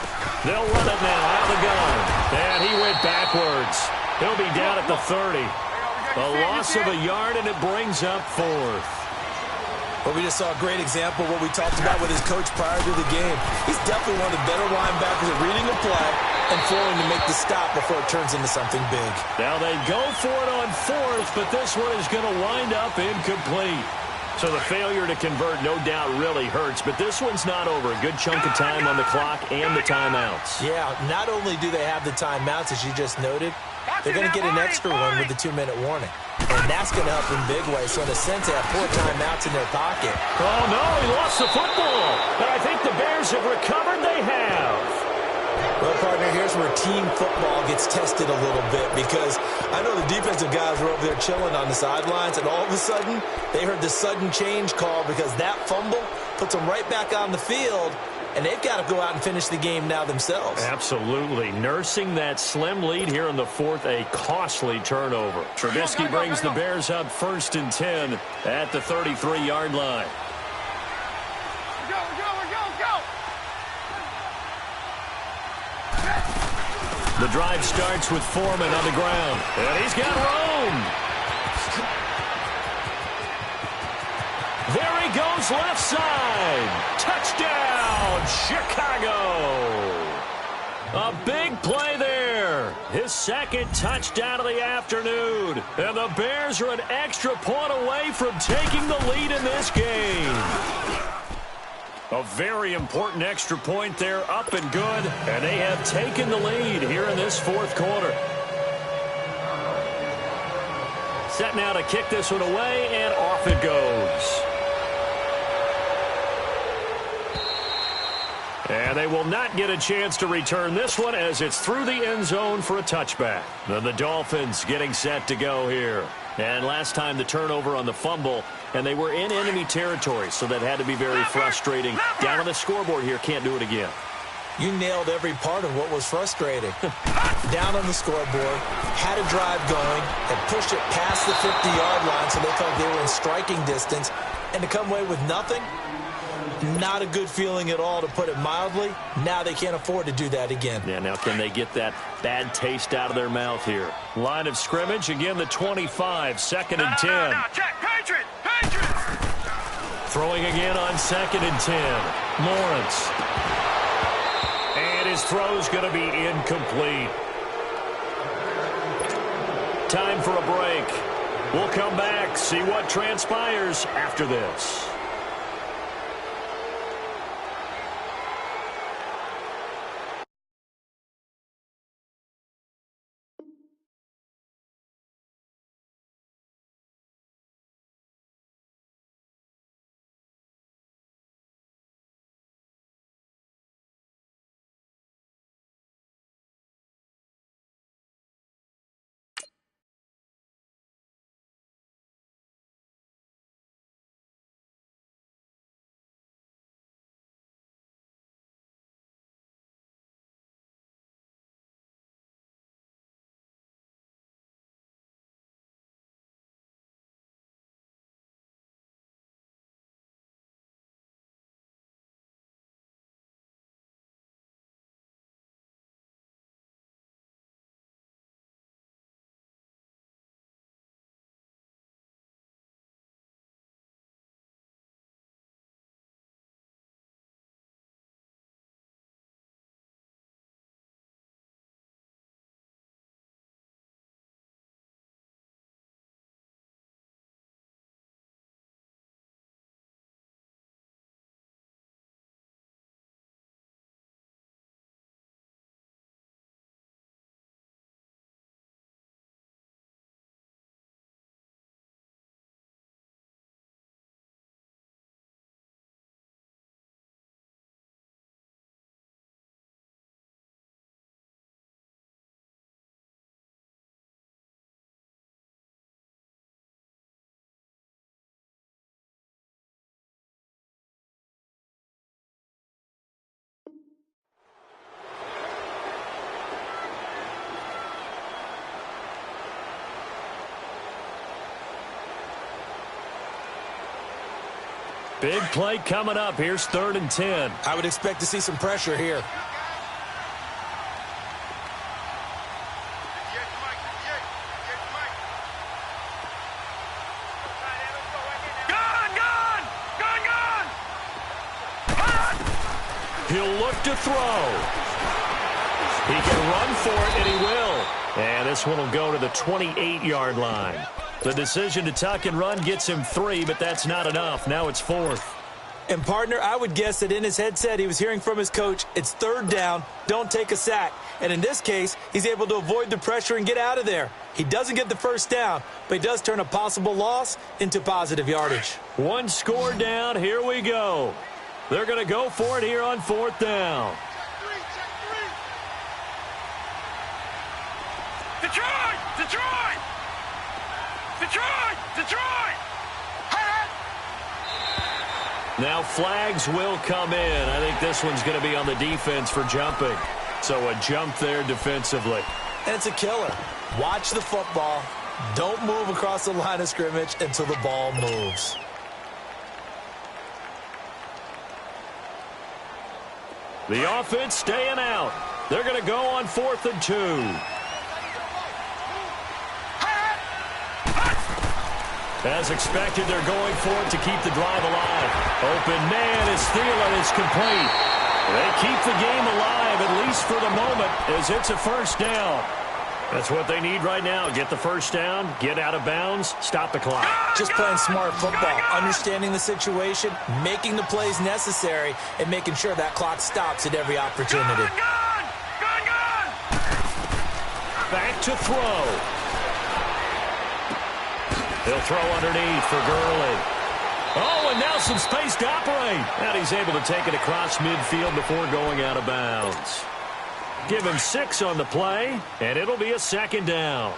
They'll run it now out of the gun. And he went backwards. He'll be down at the 30. A loss of a yard, and it brings up 4th. Well, we just saw a great example of what we talked about with his coach prior to the game. He's definitely one of the better linebackers at reading a play and throwing to make the stop before it turns into something big. Now they go for it on 4th, but this one is going to wind up incomplete. So the failure to convert no doubt really hurts, but this one's not over. A good chunk of time on the clock and the timeouts. Yeah, not only do they have the timeouts, as you just noted, they're going to get an extra one with the 2-minute warning. And that's going to help in big ways. So in a sense, they have 4 timeouts in their pocket. Oh, no, he lost the football. But I think the Bears have recovered. They have. Well, partner, here's where team football gets tested a little bit, because I know the defensive guys were over there chilling on the sidelines, and all of a sudden, they heard the sudden change call because that fumble puts them right back on the field, and they've got to go out and finish the game now themselves. Absolutely. Nursing that slim lead here in the 4th, a costly turnover. Trubisky brings the Bears up 1st and 10 at the 33-yard line. The drive starts with Foreman on the ground, and he's got Rome. There he goes left side. Touchdown, Chicago. A big play there. His 2nd touchdown of the afternoon. And the Bears are an extra point away from taking the lead in this game. A very important extra point there, up and good. And they have taken the lead here in this 4th quarter. Set now to kick this one away, and off it goes. they will not get a chance to return this one as it's through the end zone for a touchback. Then the Dolphins getting set to go here. And last time the turnover on the fumble, and they were in enemy territory, so that had to be very frustrating. Down on the scoreboard here, can't do it again. You nailed every part of what was frustrating. Down on the scoreboard, had a drive going, and pushed it past the 50-yard line so they felt they were in striking distance, and to come away with nothing, not a good feeling at all, to put it mildly. Now they can't afford to do that again. Yeah, now can they get that bad taste out of their mouth here? Line of scrimmage, again the 25, 2nd and 10. No, check, Patriots! Throwing again on 2nd and 10. Lawrence. And his throw's going to be incomplete. Time for a break. We'll come back, see what transpires after this. Big play coming up. Here's 3rd and 10. I would expect to see some pressure here. He'll look to throw. He can run for it, and he will. And this one will go to the 28-yard line. The decision to tuck and run gets him 3, but that's not enough. Now it's 4th. And, partner, I would guess that in his headset he was hearing from his coach, it's 3rd down, don't take a sack. And in this case, he's able to avoid the pressure and get out of there. He doesn't get the 1st down, but he does turn a possible loss into positive yardage. One score down. Here we go. They're going to go for it here on 4th down. Detroit! Detroit! Detroit! Detroit! Now flags will come in. I think this one's going to be on the defense for jumping. So a jump there defensively. And it's a killer. Watch the football. Don't move across the line of scrimmage until the ball moves. The offense staying out. They're going to go on 4th and 2. As expected, they're going for it to keep the drive alive. Open man is Thielen. It's complete. They keep the game alive, at least for the moment, as it's a 1st down. That's what they need right now. Get the 1st down, get out of bounds, stop the clock. Just playing smart football, understanding the situation, making the plays necessary, and making sure that clock stops at every opportunity. Back to throw. He'll throw underneath for Gurley. Oh, and now some space to operate. And he's able to take it across midfield before going out of bounds. Give him 6 on the play, and it'll be a second down.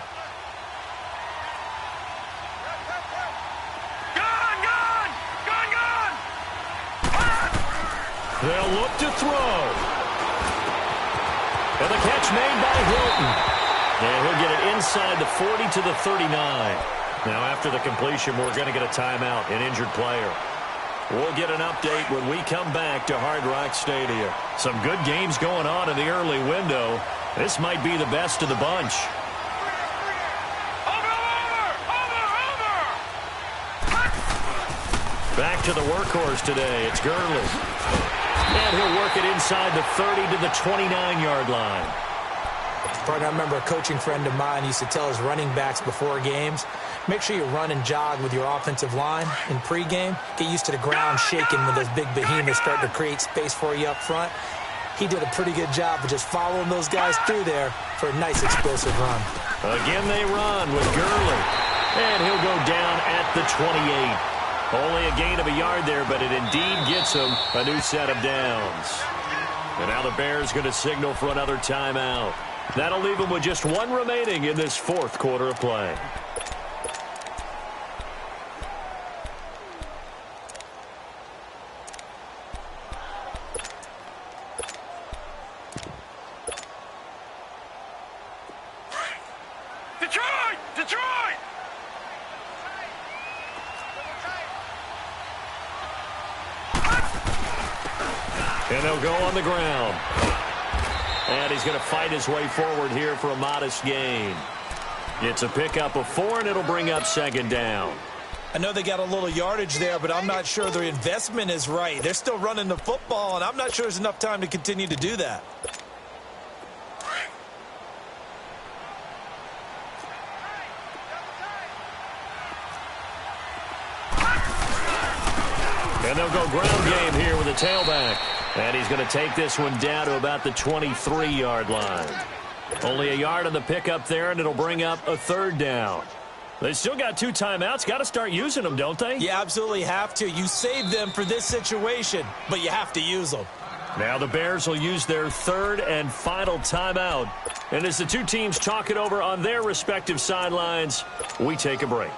They'll look to throw. And the catch made by Hilton. And he'll get it inside the 40 to the 39. Now after the completion, we're going to get a timeout, an injured player. We'll get an update when we come back to Hard Rock Stadium. Some good games going on in the early window. This might be the best of the bunch. Back to the workhorse today. It's Gurley. And he'll work it inside the 30 to the 29-yard line. Partner, I remember a coaching friend of mine used to tell his running backs before games, make sure you run and jog with your offensive line in pregame. Get used to the ground shaking when those big behemoths start to create space for you up front. He did a pretty good job of just following those guys through there for a nice explosive run. Again they run with Gurley. And he'll go down at the 28. Only a gain of a yard there, but it indeed gets him a new set of downs. And now the Bears going to signal for another timeout. That'll leave them with just 1 remaining in this 4th quarter of play. Detroit! Detroit! And they'll go on the ground. And he's going to fight his way forward here for a modest gain. It's a pickup of 4, and it'll bring up second down. I know they got a little yardage there, but I'm not sure their investment is right. They're still running the football, and I'm not sure there's enough time to continue to do that. And they'll go ground game here with a tailback. And he's going to take this one down to about the 23-yard line. Only a yard on the pickup there, and it'll bring up a 3rd down. They still got 2 timeouts. Got to start using them, don't they? You absolutely have to. You save them for this situation, but you have to use them. Now the Bears will use their 3rd and final timeout. And as the 2 teams talk it over on their respective sidelines, we take a break.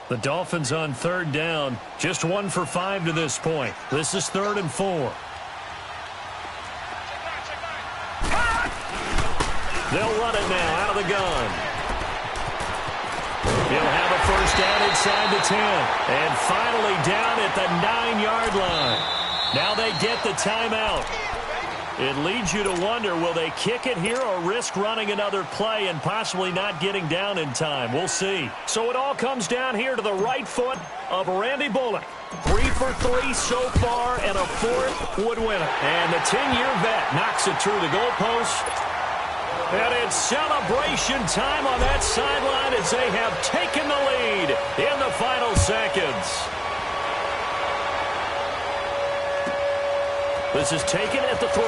The Dolphins on 3rd down. Just 1 for 5 to this point. This is 3rd and 4. They'll run it now out of the gun. He'll have a 1st down inside the 10. And finally down at the 9-yard line. Now they get the timeout. It leads you to wonder, will they kick it here or risk running another play and possibly not getting down in time? We'll see. So it all comes down here to the right foot of Randy Bullock. 3 for 3 so far, and a 4th would win it. And the 10-year vet knocks it through the goalpost. And it's celebration time on that sideline as they have taken the lead in the final seconds. This is taken at the 3.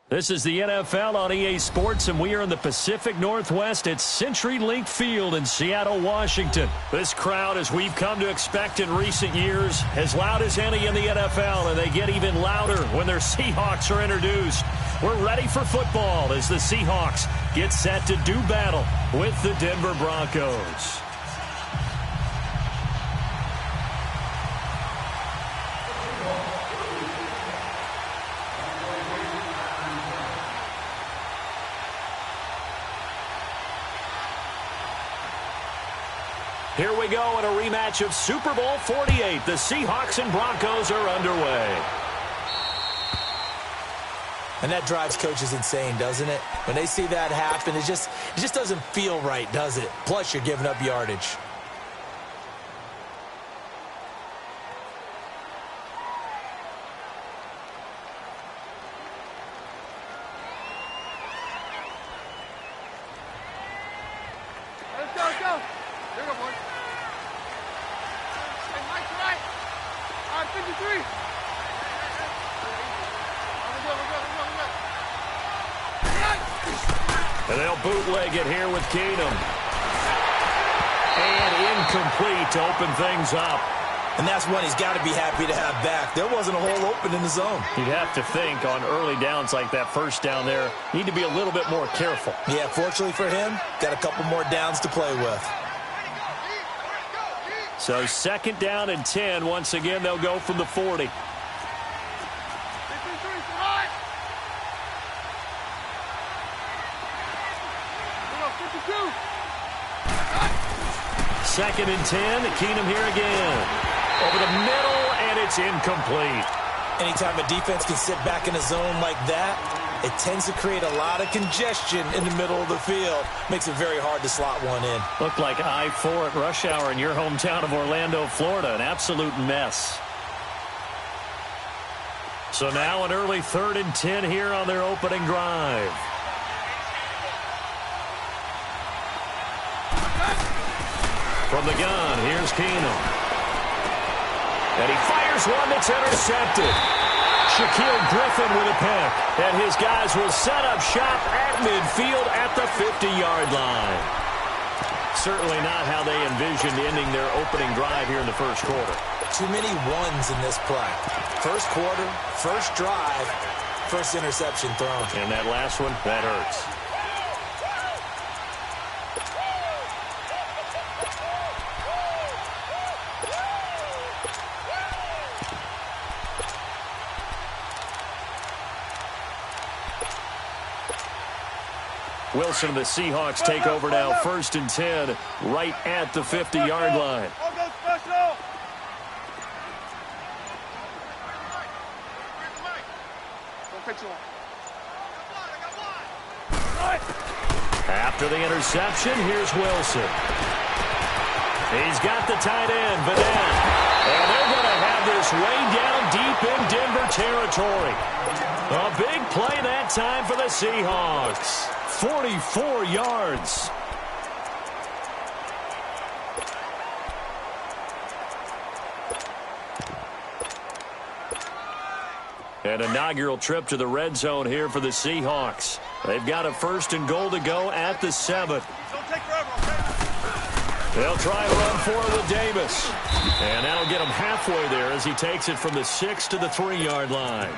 This is the NFL on EA Sports, and we are in the Pacific Northwest at CenturyLink Field in Seattle, Washington. This crowd, as we've come to expect in recent years, as loud as any in the NFL, and they get even louder when their Seahawks are introduced. We're ready for football as the Seahawks get set to do battle with the Denver Broncos. Here we go in a rematch of Super Bowl 48. The Seahawks and Broncos are underway. And that drives coaches insane, doesn't it? When they see that happen, it just doesn't feel right, does it? Plus, you're giving up yardage. Let's go. Here we go, boys. Hey, Mike's right. All right, 53. And they'll bootleg it here with Keenum. And incomplete to open things up. And that's one he's got to be happy to have back. There wasn't a hole open in the zone. You'd have to think on early downs like that first down there, need to be a little bit more careful. Yeah, fortunately for him, got a couple more downs to play with. So 2nd down and 10. Once again, they'll go from the 40. Second and 10. Keenum here again. Over the middle, and it's incomplete. Anytime a defense can sit back in a zone like that, it tends to create a lot of congestion in the middle of the field. Makes it very hard to slot one in. Looked like I-4 at rush hour in your hometown of Orlando, Florida. An absolute mess. So now an early 3rd and 10 here on their opening drive. From the gun, here's Keenum. And he fires one that's intercepted. Shaquille Griffin with a pick. And his guys will set up shop at midfield at the 50-yard line. Certainly not how they envisioned ending their opening drive here in the first quarter. Too many ones in this play. First quarter, first drive, first interception thrown. And that last one, that hurts. Wilson and the Seahawks take over now, 1st and 10, right at the 50-yard line. After the interception, here's Wilson. He's got the tight end, Vanette. And they're going to have this way down deep in Denver territory. A big play that time for the Seahawks. 44 yards. An inaugural trip to the red zone here for the Seahawks. They've got a 1st and goal to go at the 7th. They'll try a run for it with Davis. And that'll get him halfway there as he takes it from the 6 to the 3-yard line.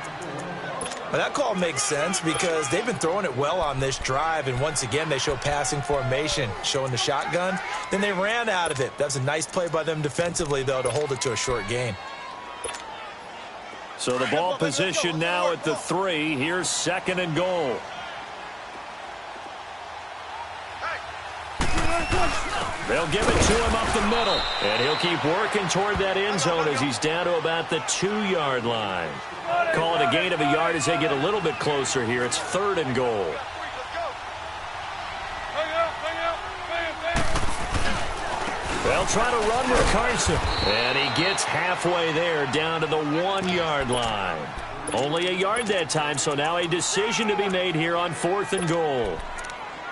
Well, that call makes sense because they've been throwing it well on this drive, and once again they show passing formation, showing the shotgun. Then they ran out of it. That's a nice play by them defensively, though, to hold it to a short gain. So the ball position now at the 3. Here's 2nd and goal. They'll give it to him up the middle, and he'll keep working toward that end zone as he's down to about the 2-yard line. Call it a gain of a yard as they get a little bit closer here. It's 3rd and goal. They'll try to run with Carson. And he gets halfway there down to the 1-yard line. Only a yard that time, so now a decision to be made here on 4th and goal.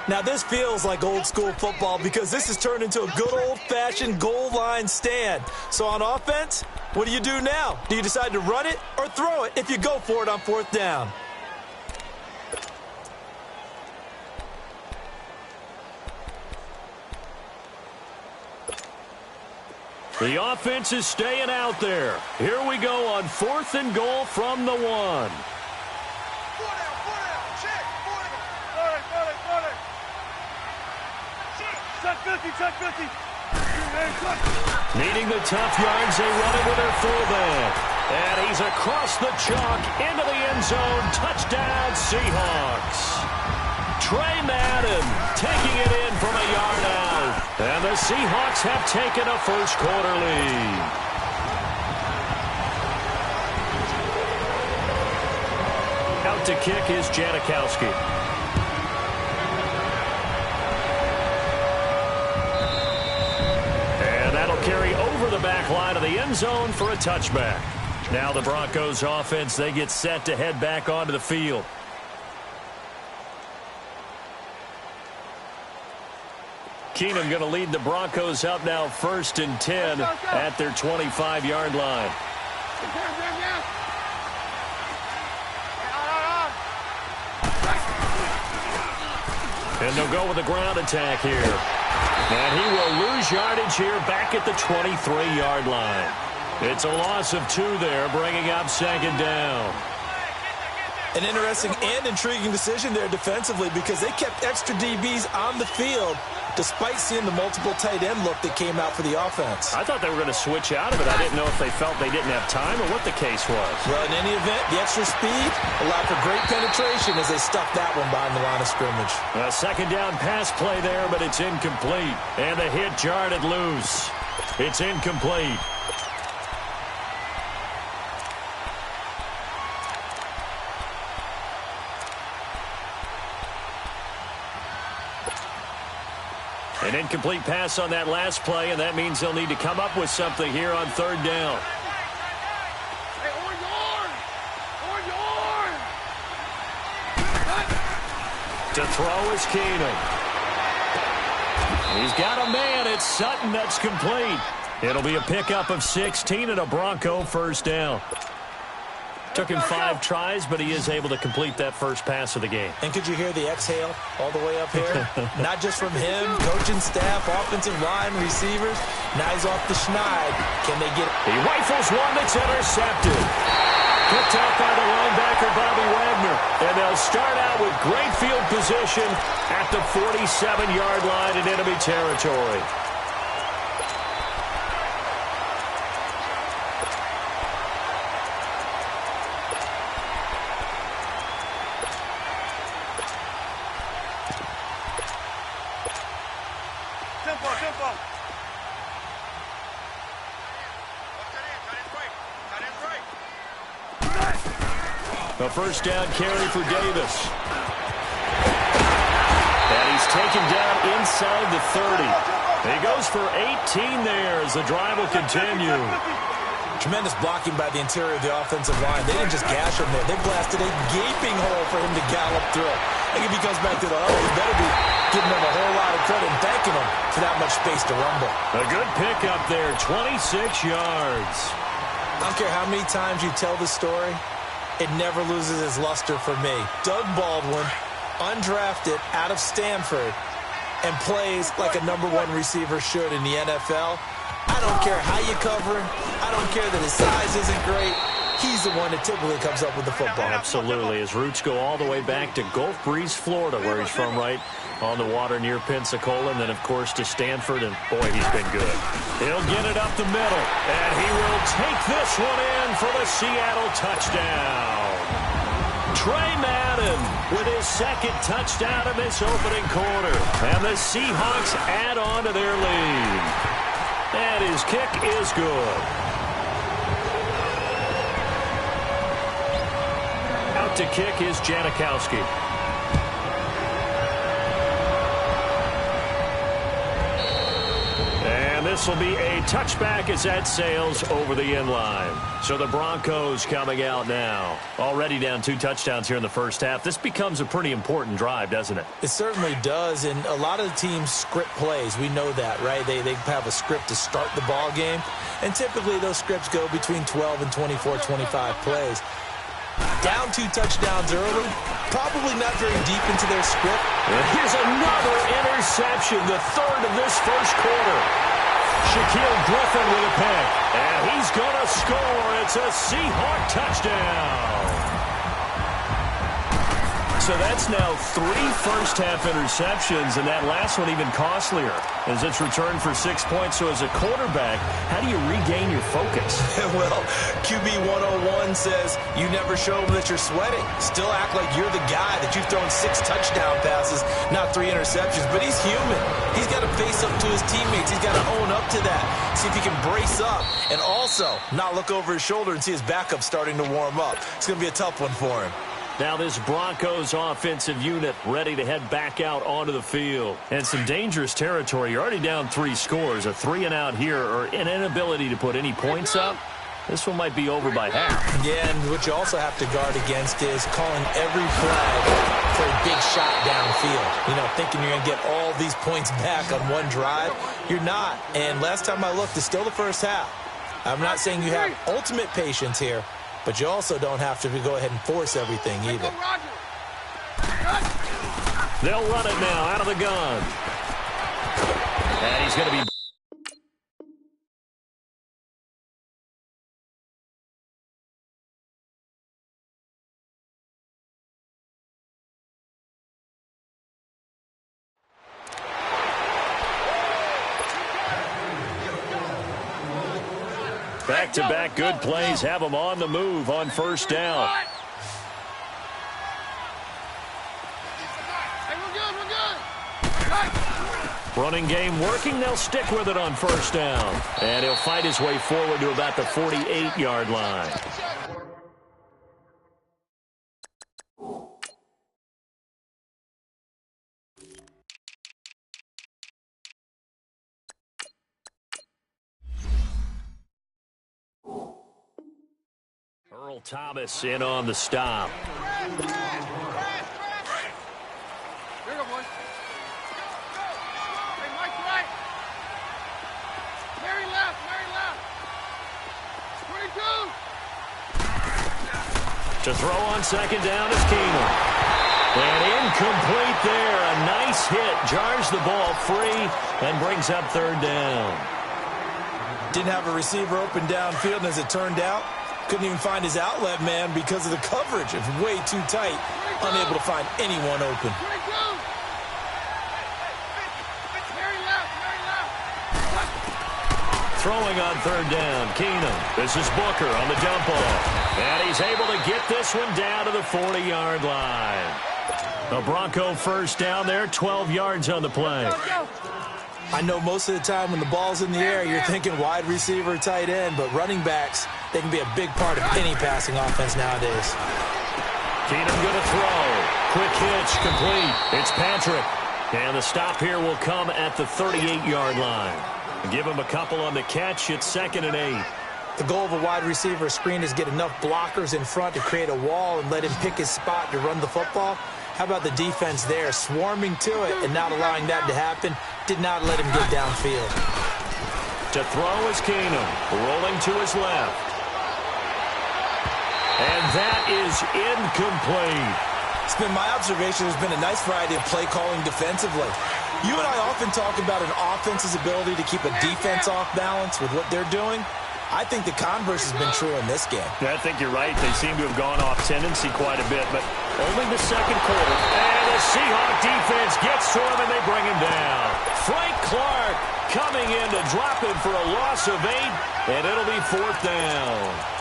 Now, this feels like old-school football because this has turned into a good old-fashioned goal line stand. So on offense, what do you do now? Do you decide to run it or throw it if you go for it on 4th down? The offense is staying out there. Here we go on 4th and goal from the 1. Check 50. Needing the tough yards, they run it with their fullback. And he's across the chalk into the end zone. Touchdown, Seahawks. Trey Madden taking it in from a yard out. And the Seahawks have taken a first-quarter lead. Out to kick is Janikowski. And that'll carry over the back line of the end zone for a touchback. Now the Broncos offense, they get set to head back onto the field. Keenum going to lead the Broncos up now 1st and 10 at their 25-yard line. And they'll go with a ground attack here. And he will lose yardage here back at the 23-yard line. It's a loss of 2 there, bringing up 2nd down. An interesting and intriguing decision there defensively because they kept extra DBs on the field despite seeing the multiple tight end look that came out for the offense. I thought they were going to switch out of it. I didn't know if they felt they didn't have time or what the case was. Well, in any event, the extra speed allowed for great penetration as they stuffed that one behind the line of scrimmage. A 2nd down pass play there, but it's incomplete. And the hit jarred it loose. It's incomplete. An incomplete pass on that last play, and that means they'll need to come up with something here on 3rd down. To throw is Keenum. He's got a man. It's Sutton. That's complete. It'll be a pickup of 16 and a Bronco 1st down. Took him 5 tries, but he is able to complete that first pass of the game. And could you hear the exhale all the way up here? Not just from him, coaching staff, offensive line, receivers. Now he's off the schneid. Can they get it? He rifles one that's intercepted. Picked up by the linebacker, Bobby Wagner. And they'll start out with great field position at the 47-yard line in enemy territory. A 1st down carry for Davis. And he's taken down inside the 30. He goes for 18 there as the drive will continue. Tremendous blocking by the interior of the offensive line. They didn't just gash him there. They blasted a gaping hole for him to gallop through. I think if he comes back to the huddle, he better be giving them a whole lot of credit and thanking them for that much space to rumble. A good pickup there, 26 yards. I don't care how many times you tell the story, it never loses its luster for me. Doug Baldwin, undrafted out of Stanford, and plays like a #1 receiver should in the NFL. I don't care how you cover him. I don't care that his size isn't great. He's the one that typically comes up with the football. Absolutely. His roots go all the way back to Gulf Breeze, Florida, where he's from, right on the water near Pensacola, and then, of course, to Stanford, and, boy, he's been good. He'll get it up the middle, and he will take this one in for the Seattle touchdown. Trey Madden with his 2nd touchdown of this opening quarter, and the Seahawks add on to their lead. And his kick is good. Out to kick is Janikowski. And this will be a touchback as that sails over the end line. So the Broncos coming out now. Already down 2 touchdowns here in the first half. This becomes a pretty important drive, doesn't it? It certainly does, and a lot of the teams script plays. We know that, right? They have a script to start the ball game, and typically those scripts go between 12 and 24, 25 plays. Down 2 touchdowns early, probably not very deep into their script. And here's another interception, the 3rd of this first quarter. Shaquille Griffin with a pick. And he's going to score. It's a Seahawk touchdown. So that's now 3 first-half interceptions, and that last one even costlier as it's returned for 6 points. So as a quarterback, how do you regain your focus? Well, QB 101 says you never show them that you're sweating. Still act like you're the guy, that you've thrown 6 touchdown passes, not 3 interceptions. But he's human. He's got to face up to his teammates. He's got to own up to that, see if he can brace up, and also not look over his shoulder and see his backup starting to warm up. It's going to be a tough one for him. Now this Broncos offensive unit ready to head back out onto the field. And some dangerous territory. You're already down 3 scores. A 3-and-out here or an inability to put any points up. This one might be over by half. Yeah, and what you also have to guard against is calling every flag for a big shot downfield. You know, thinking you're going to get all these points back on one drive. You're not. And last time I looked, it's still the first half. I'm not saying you have ultimate patience here, but you also don't have to go ahead and force everything either. They'll run it now out of the gun. And he's going to be... Back-to-back good plays have them on the move on first down. Running game working. They'll stick with it on first down. And he'll fight his way forward to about the 48-yard line. Earl Thomas in on the stop. Here you go, boys. Hey, Mike's right. Mary left. 22. To throw on second down is Keenum. And incomplete there. A nice hit. Jars the ball free and brings up third down. Didn't have a receiver open downfield, and as it turned out, couldn't even find his outlet man because of the coverage. It's way too tight. Unable to find anyone open. Throwing on third down, Keenum. This is Booker on the dump off. And he's able to get this one down to the 40-yard line. A Bronco first down there, 12 yards on the play. I know most of the time when the ball's in the air, you're thinking wide receiver, tight end, but running backs, they can be a big part of any passing offense nowadays. Keenum going to throw. Quick hitch, complete. It's Patrick. And the stop here will come at the 38-yard line. Give him a couple on the catch. It's 2nd and 8. The goal of a wide receiver screen is get enough blockers in front to create a wall and let him pick his spot to run the football. How about the defense there, swarming to it and not allowing that to happen? Did not let him get downfield. To throw is Keenum, rolling to his left. And that is incomplete. It's been my observation there's been a nice variety of play calling defensively. You and I often talk about an offense's ability to keep a defense off balance with what they're doing. I think the converse has been true in this game. I think you're right. They seem to have gone off tendency quite a bit, but only the second quarter. And the Seahawk defense gets to him, and they bring him down. Frank Clark coming in to drop him for a loss of 8, and it'll be 4th down.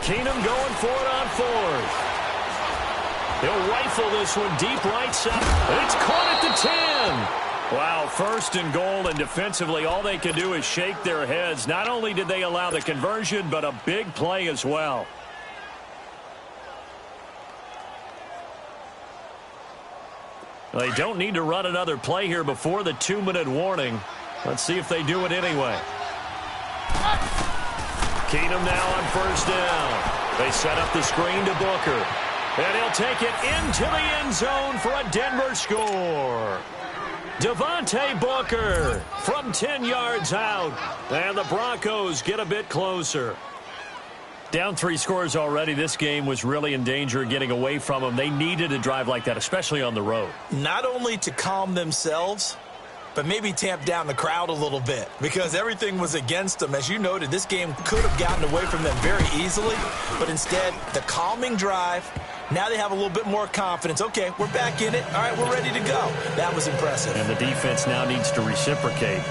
Keenum going for it on 4th. He'll rifle this one deep right side. It's caught at the 10. Wow, 1st and goal, and defensively all they can do is shake their heads. Not only did they allow the conversion, but a big play as well. They don't need to run another play here before the 2-minute warning. Let's see if they do it anyway. Keenum now on first down. They set up the screen to Booker. And he'll take it into the end zone for a Denver score. Devontae Booker from 10 yards out. And the Broncos get a bit closer. Down 3 scores already. This game was really in danger of getting away from them. They needed a drive like that, especially on the road. Not only to calm themselves, but maybe tamp down the crowd a little bit because everything was against them. As you noted, this game could have gotten away from them very easily, but instead, the calming drive, now they have a little bit more confidence. Okay, we're back in it. All right, we're ready to go. That was impressive. And the defense now needs to reciprocate.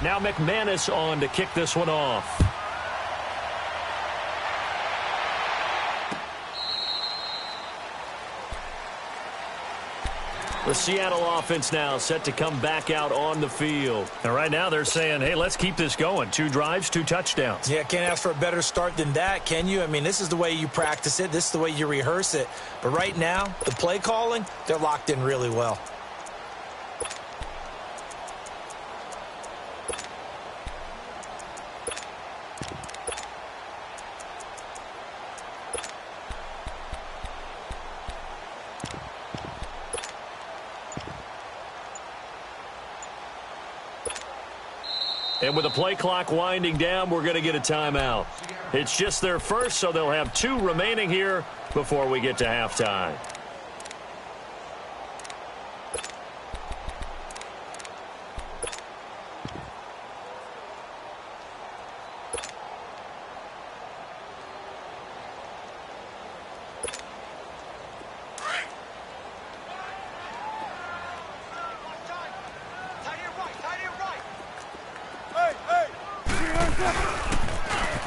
Now McManus on to kick this one off. The Seattle offense now set to come back out on the field. And right now they're saying, hey, let's keep this going. 2 drives, 2 touchdowns. Yeah, can't ask for a better start than that, can you? I mean, this is the way you practice it. This is the way you rehearse it. But right now, the play calling, they're locked in really well. And with the play clock winding down, we're going to get a timeout. It's just their first, so they'll have 2 remaining here before we get to halftime.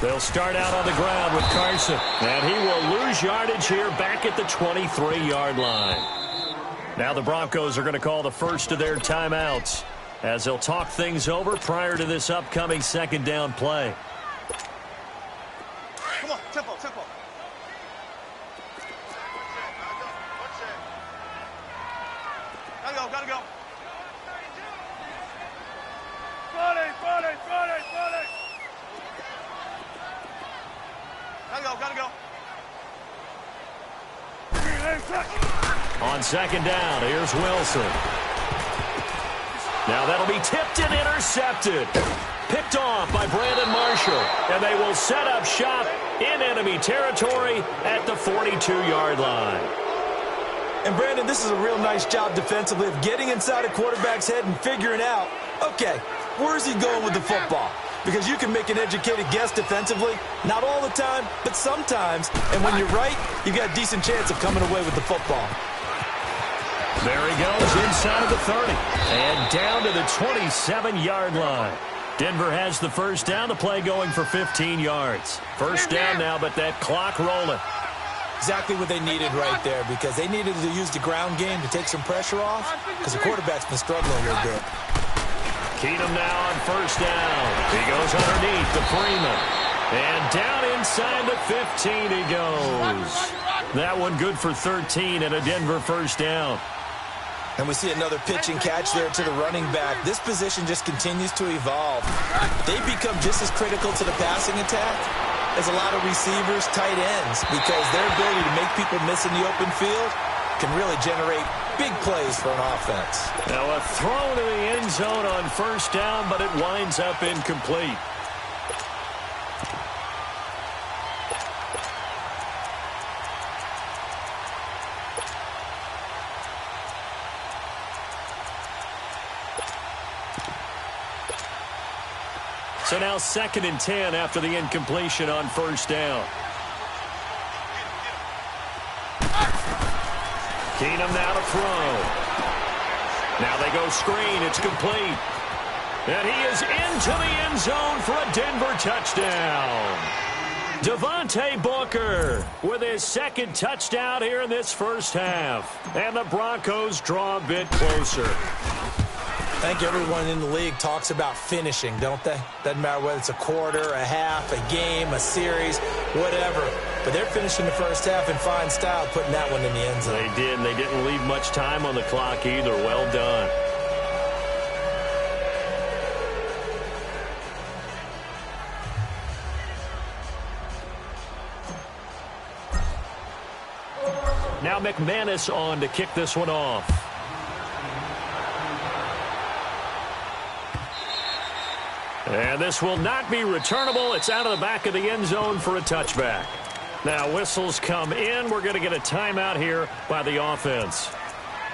They'll start out on the ground with Carson. And he will lose yardage here back at the 23-yard line. Now the Broncos are going to call the first of their timeouts as they'll talk things over prior to this upcoming second down play. Come on, tempo, tempo. Gotta go. Volley. Gotta go. On second down, here's Wilson. Now that'll be tipped and intercepted. Picked off by Brandon Marshall. And they will set up shop in enemy territory at the 42-yard line. And, Brandon, this is a real nice job defensively of getting inside a quarterback's head and figuring out, okay, where's he going with the football? Because you can make an educated guess defensively. Not all the time, but sometimes. And when you're right, you've got a decent chance of coming away with the football. There he goes inside of the 30. And down to the 27-yard line. Denver has the first down. The play going for 15 yards. First down now, but that clock rolling. Exactly what they needed right there because they needed to use the ground game to take some pressure off because the quarterback's been struggling a little bit. Keenum now on first down. He goes underneath to Freeman. And down inside the 15 he goes. That one good for 13 and a Denver first down. And we see another pitch and catch there to the running back. This position just continues to evolve. They become just as critical to the passing attack as a lot of receivers, tight ends, because their ability to make people miss in the open field can really generate big plays for an offense. Now a throw to the end zone on first down, but it winds up incomplete. So now 2nd and 10 after the incompletion on first down. Keenum now to throw. Now they go screen. It's complete. And he is into the end zone for a Denver touchdown. Devontae Booker with his second touchdown here in this first half. And the Broncos draw a bit closer. I think everyone in the league talks about finishing, don't they? Doesn't matter whether it's a quarter, a half, a game, a series, whatever. But they're finishing the first half in fine style, putting that one in the end zone. They did, and they didn't leave much time on the clock either. Well done. Now McManus on to kick this one off. And this will not be returnable. It's out of the back of the end zone for a touchback. Now whistles come in. We're going to get a timeout here by the offense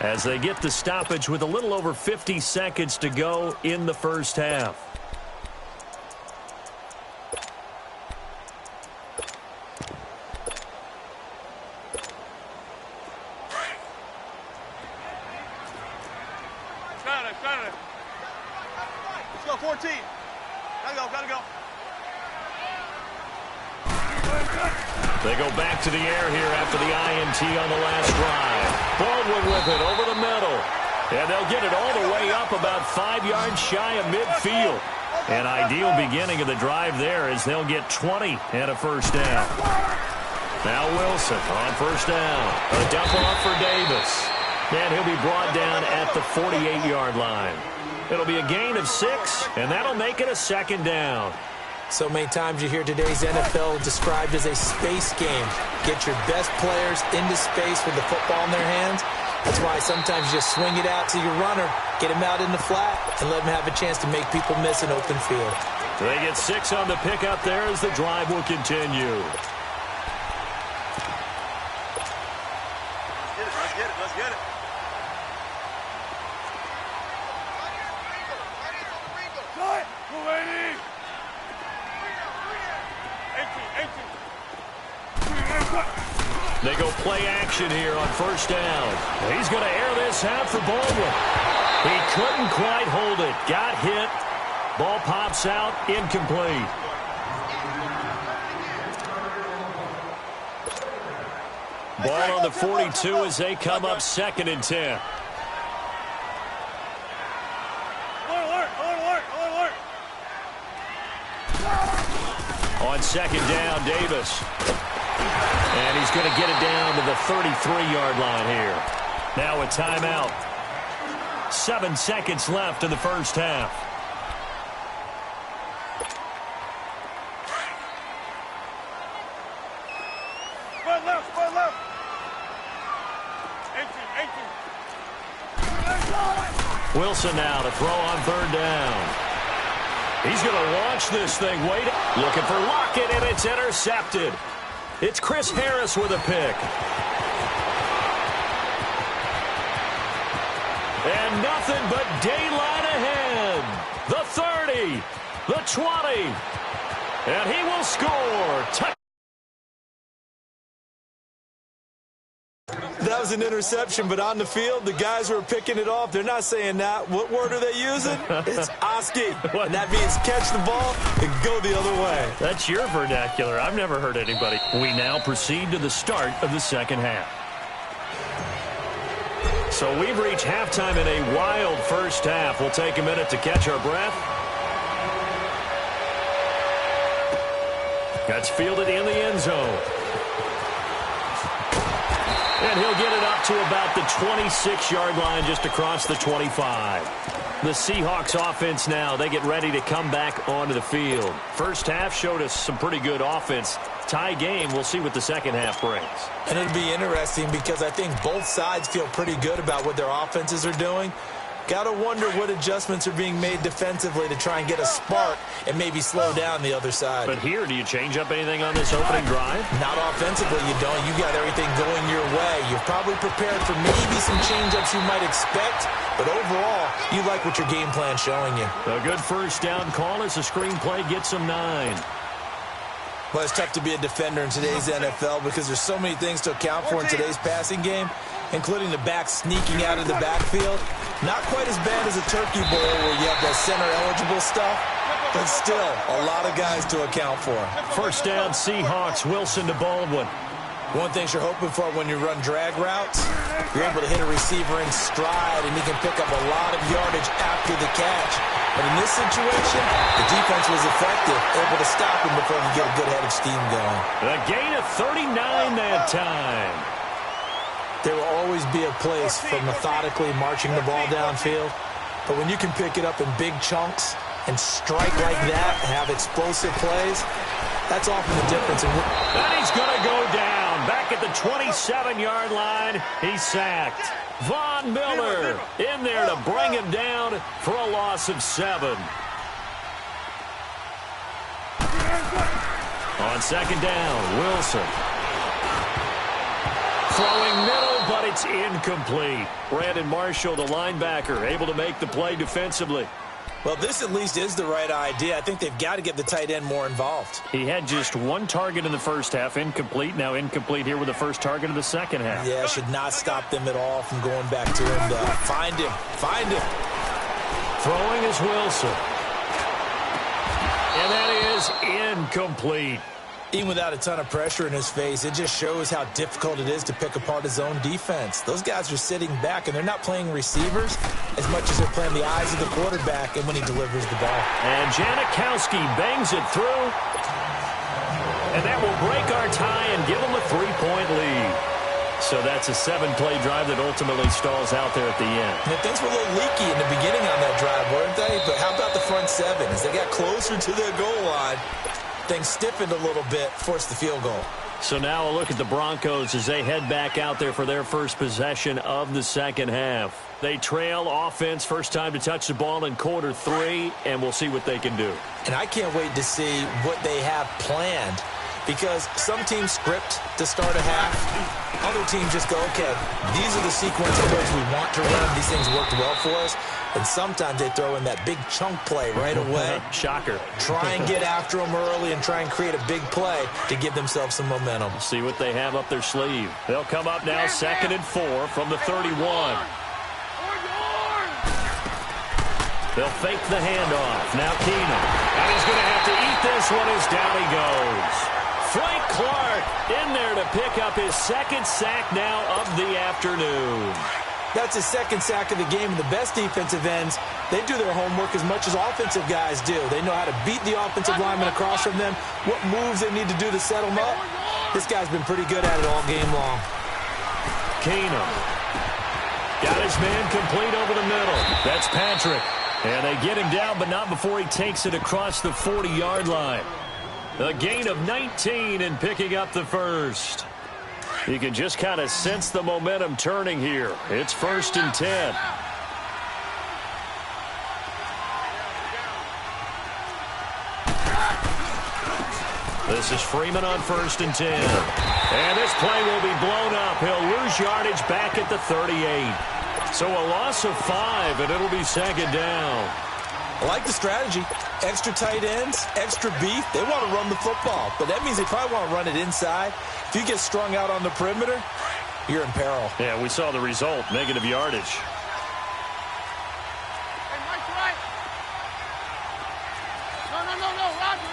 as they get the stoppage with a little over 50 seconds to go in the first half. Let's go, 14. Gotta go. They go back to the air here after the INT on the last drive. Baldwin with it over the middle. And they'll get it all the way up about 5 yards shy of midfield. An ideal beginning of the drive there as they'll get 20 and a first down. Now Wilson on first down. A dump off for Davis. And he'll be brought down at the 48-yard line. It'll be a gain of 6, and that'll make it a second down. So many times you hear today's NFL described as a space game. Get your best players into space with the football in their hands. That's why sometimes you just swing it out to your runner, get him out in the flat, and let him have a chance to make people miss an open field. They get 6 on the pickup there as the drive will continue. Let's get it. They go play action here on first down. He's going to air this out for Baldwin. He couldn't quite hold it. Got hit. Ball pops out. Incomplete. Ball on the 42 as they come up 2nd and 10. On 2nd down, Davis. And he's going to get it down to the 33-yard line here. Now a timeout. 7 seconds left in the first half. Spread left. 18. Wilson now to throw on 3rd down. He's going to launch this thing. Looking for Lockett, and it's intercepted. It's Chris Harris with a pick. And nothing but daylight ahead. The 30, the 20, and he will score. That was an interception, but on the field, the guys who are picking it off, they're not saying that. What word are they using? It's Oski. And that means catch the ball and go the other way. That's your vernacular. I've never heard anybody. We now proceed to the start of the second half. So we've reached halftime in a wild first half. We'll take a minute to catch our breath. That's fielded in the end zone. And he'll get it up to about the 26-yard line just across the 25. The Seahawks offense now, they get ready to come back onto the field. First half showed us some pretty good offense. Tie game, we'll see what the second half brings. And it'll be interesting because I think both sides feel pretty good about what their offenses are doing. Got to wonder what adjustments are being made defensively to try and get a spark and maybe slow down the other side. But here, do you change up anything on this opening drive? Not offensively, you don't. You got everything going your way. You're probably prepared for maybe some change-ups you might expect, but overall, you like what your game plan's showing you. A good first down call as the screenplay gets them 9. Well, it's tough to be a defender in today's NFL because there's so many things to account for in today's passing game, including the back sneaking out of the backfield. Not quite as bad as a turkey bowl where you have that center-eligible stuff, but still, a lot of guys to account for. First down, Seahawks. Wilson to Baldwin. One thing you're hoping for when you run drag routes, you're able to hit a receiver in stride, and he can pick up a lot of yardage after the catch. But in this situation, the defense was effective, able to stop him before he get a good head of steam going. A gain of 39 that time. There will always be a place for methodically marching the ball downfield, but when you can pick it up in big chunks and strike like that, have explosive plays, that's often the difference. And he's going to go down. Back at the 27-yard line, he's sacked. Von Miller in there to bring him down for a loss of 7. On second down, Wilson. Throwing middle, but it's incomplete. Brandon Marshall, the linebacker, able to make the play defensively. Well, this at least is the right idea. I think they've got to get the tight end more involved. He had just one target in the first half, incomplete. Now incomplete here with the first target of the second half. Yeah, should not stop them at all from going back to him to find him. Find him. Throwing is Wilson. And that is incomplete. Even without a ton of pressure in his face, it just shows how difficult it is to pick apart his own defense. Those guys are sitting back, and they're not playing receivers as much as they're playing the eyes of the quarterback and when he delivers the ball. And Janikowski bangs it through. And that will break our tie and give them a 3-point lead. So that's a 7-play drive that ultimately stalls out there at the end. And things were a little leaky in the beginning on that drive, weren't they? But how about the front 7? As they got closer to their goal line, things stiffened a little bit, forced the field goal. So now a look at the Broncos as they head back out there for their first possession of the second half. They trail offense, first time to touch the ball in quarter 3, and we'll see what they can do. And I can't wait to see what they have planned, because some teams script to start a half. Other teams just go, okay, these are the sequence of plays we want to run. These things worked well for us. And sometimes they throw in that big chunk play right away. Shocker. Try and get after them early and try and create a big play to give themselves some momentum. See what they have up their sleeve. They'll come up now 2nd and 4 from the 31. They'll fake the handoff. Now Keenum. And he's going to have to eat this one as down he goes. Frank Clark in there to pick up his 2nd sack now of the afternoon. That's his 2nd sack of the game. And the best defensive ends, they do their homework as much as offensive guys do. They know how to beat the offensive lineman across from them, what moves they need to do to set them up. This guy's been pretty good at it all game long. Keenum got his man complete over the middle. That's Patrick. And they get him down, but not before he takes it across the 40-yard line. A gain of 19 and picking up the first. You can just kind of sense the momentum turning here. It's 1st and 10. This is Freeman on 1st and 10. And this play will be blown up. He'll lose yardage back at the 38. So a loss of 5, and it'll be 2nd down. I like the strategy. Extra tight ends, extra beef. They want to run the football, but that means they probably want to run it inside. If you get strung out on the perimeter, you're in peril. Yeah, we saw the result, negative yardage. Hey, Mike's right. No, Roger.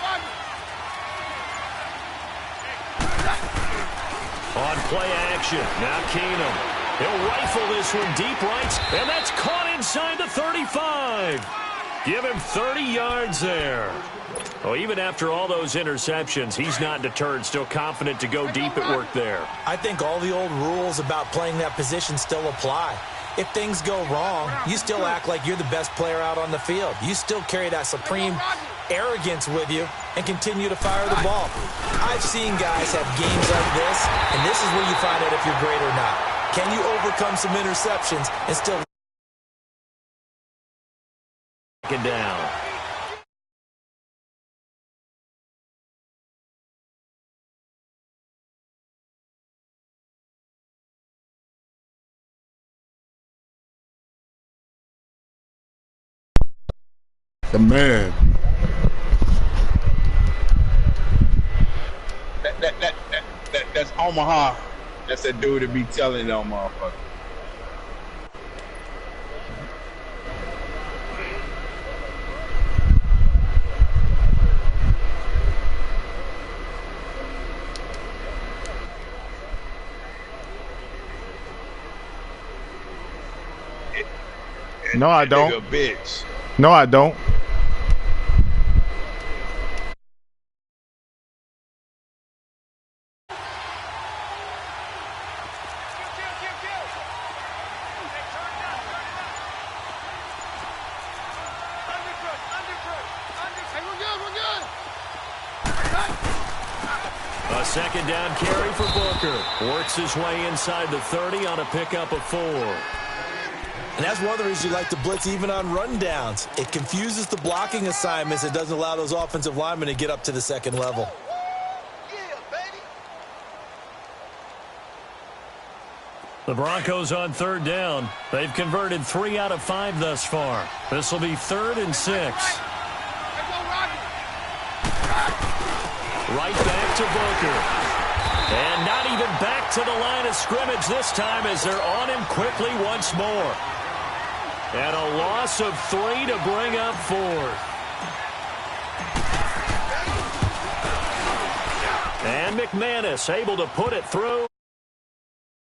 On play action, now Keenum. He'll rifle this one deep right, and that's caught inside the 35. Give him 30 yards there. Oh, even after all those interceptions, he's not deterred, still confident to go deep at work there. I think all the old rules about playing that position still apply. If things go wrong, you still act like you're the best player out on the field. You still carry that supreme arrogance with you and continue to fire the ball. I've seen guys have games like this, and this is where you find out if you're great or not. Can you overcome some interceptions and still down? The man. That's Omaha. That's that dude that be telling them motherfuckers. No, I don't. Nigga, bitch. No, I don't. A second down carry for Booker. Works his way inside the 30 on a pickup of 4. And that's one of the reasons you like to blitz even on rundowns. It confuses the blocking assignments. It doesn't allow those offensive linemen to get up to the second level. The Broncos on third down. They've converted 3 out of 5 thus far. This will be 3rd and 6. Right back to Booker. And not even back to the line of scrimmage this time as they're on him quickly once more. And a loss of 3 to bring up 4th. And McManus able to put it through.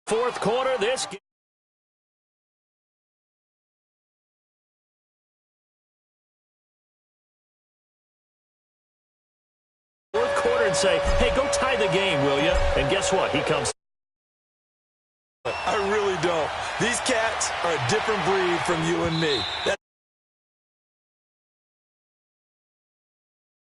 4th quarter, this game. And say, hey, go tie the game, will you? And guess what? He comes. I really don't. These cats are a different breed from you and me.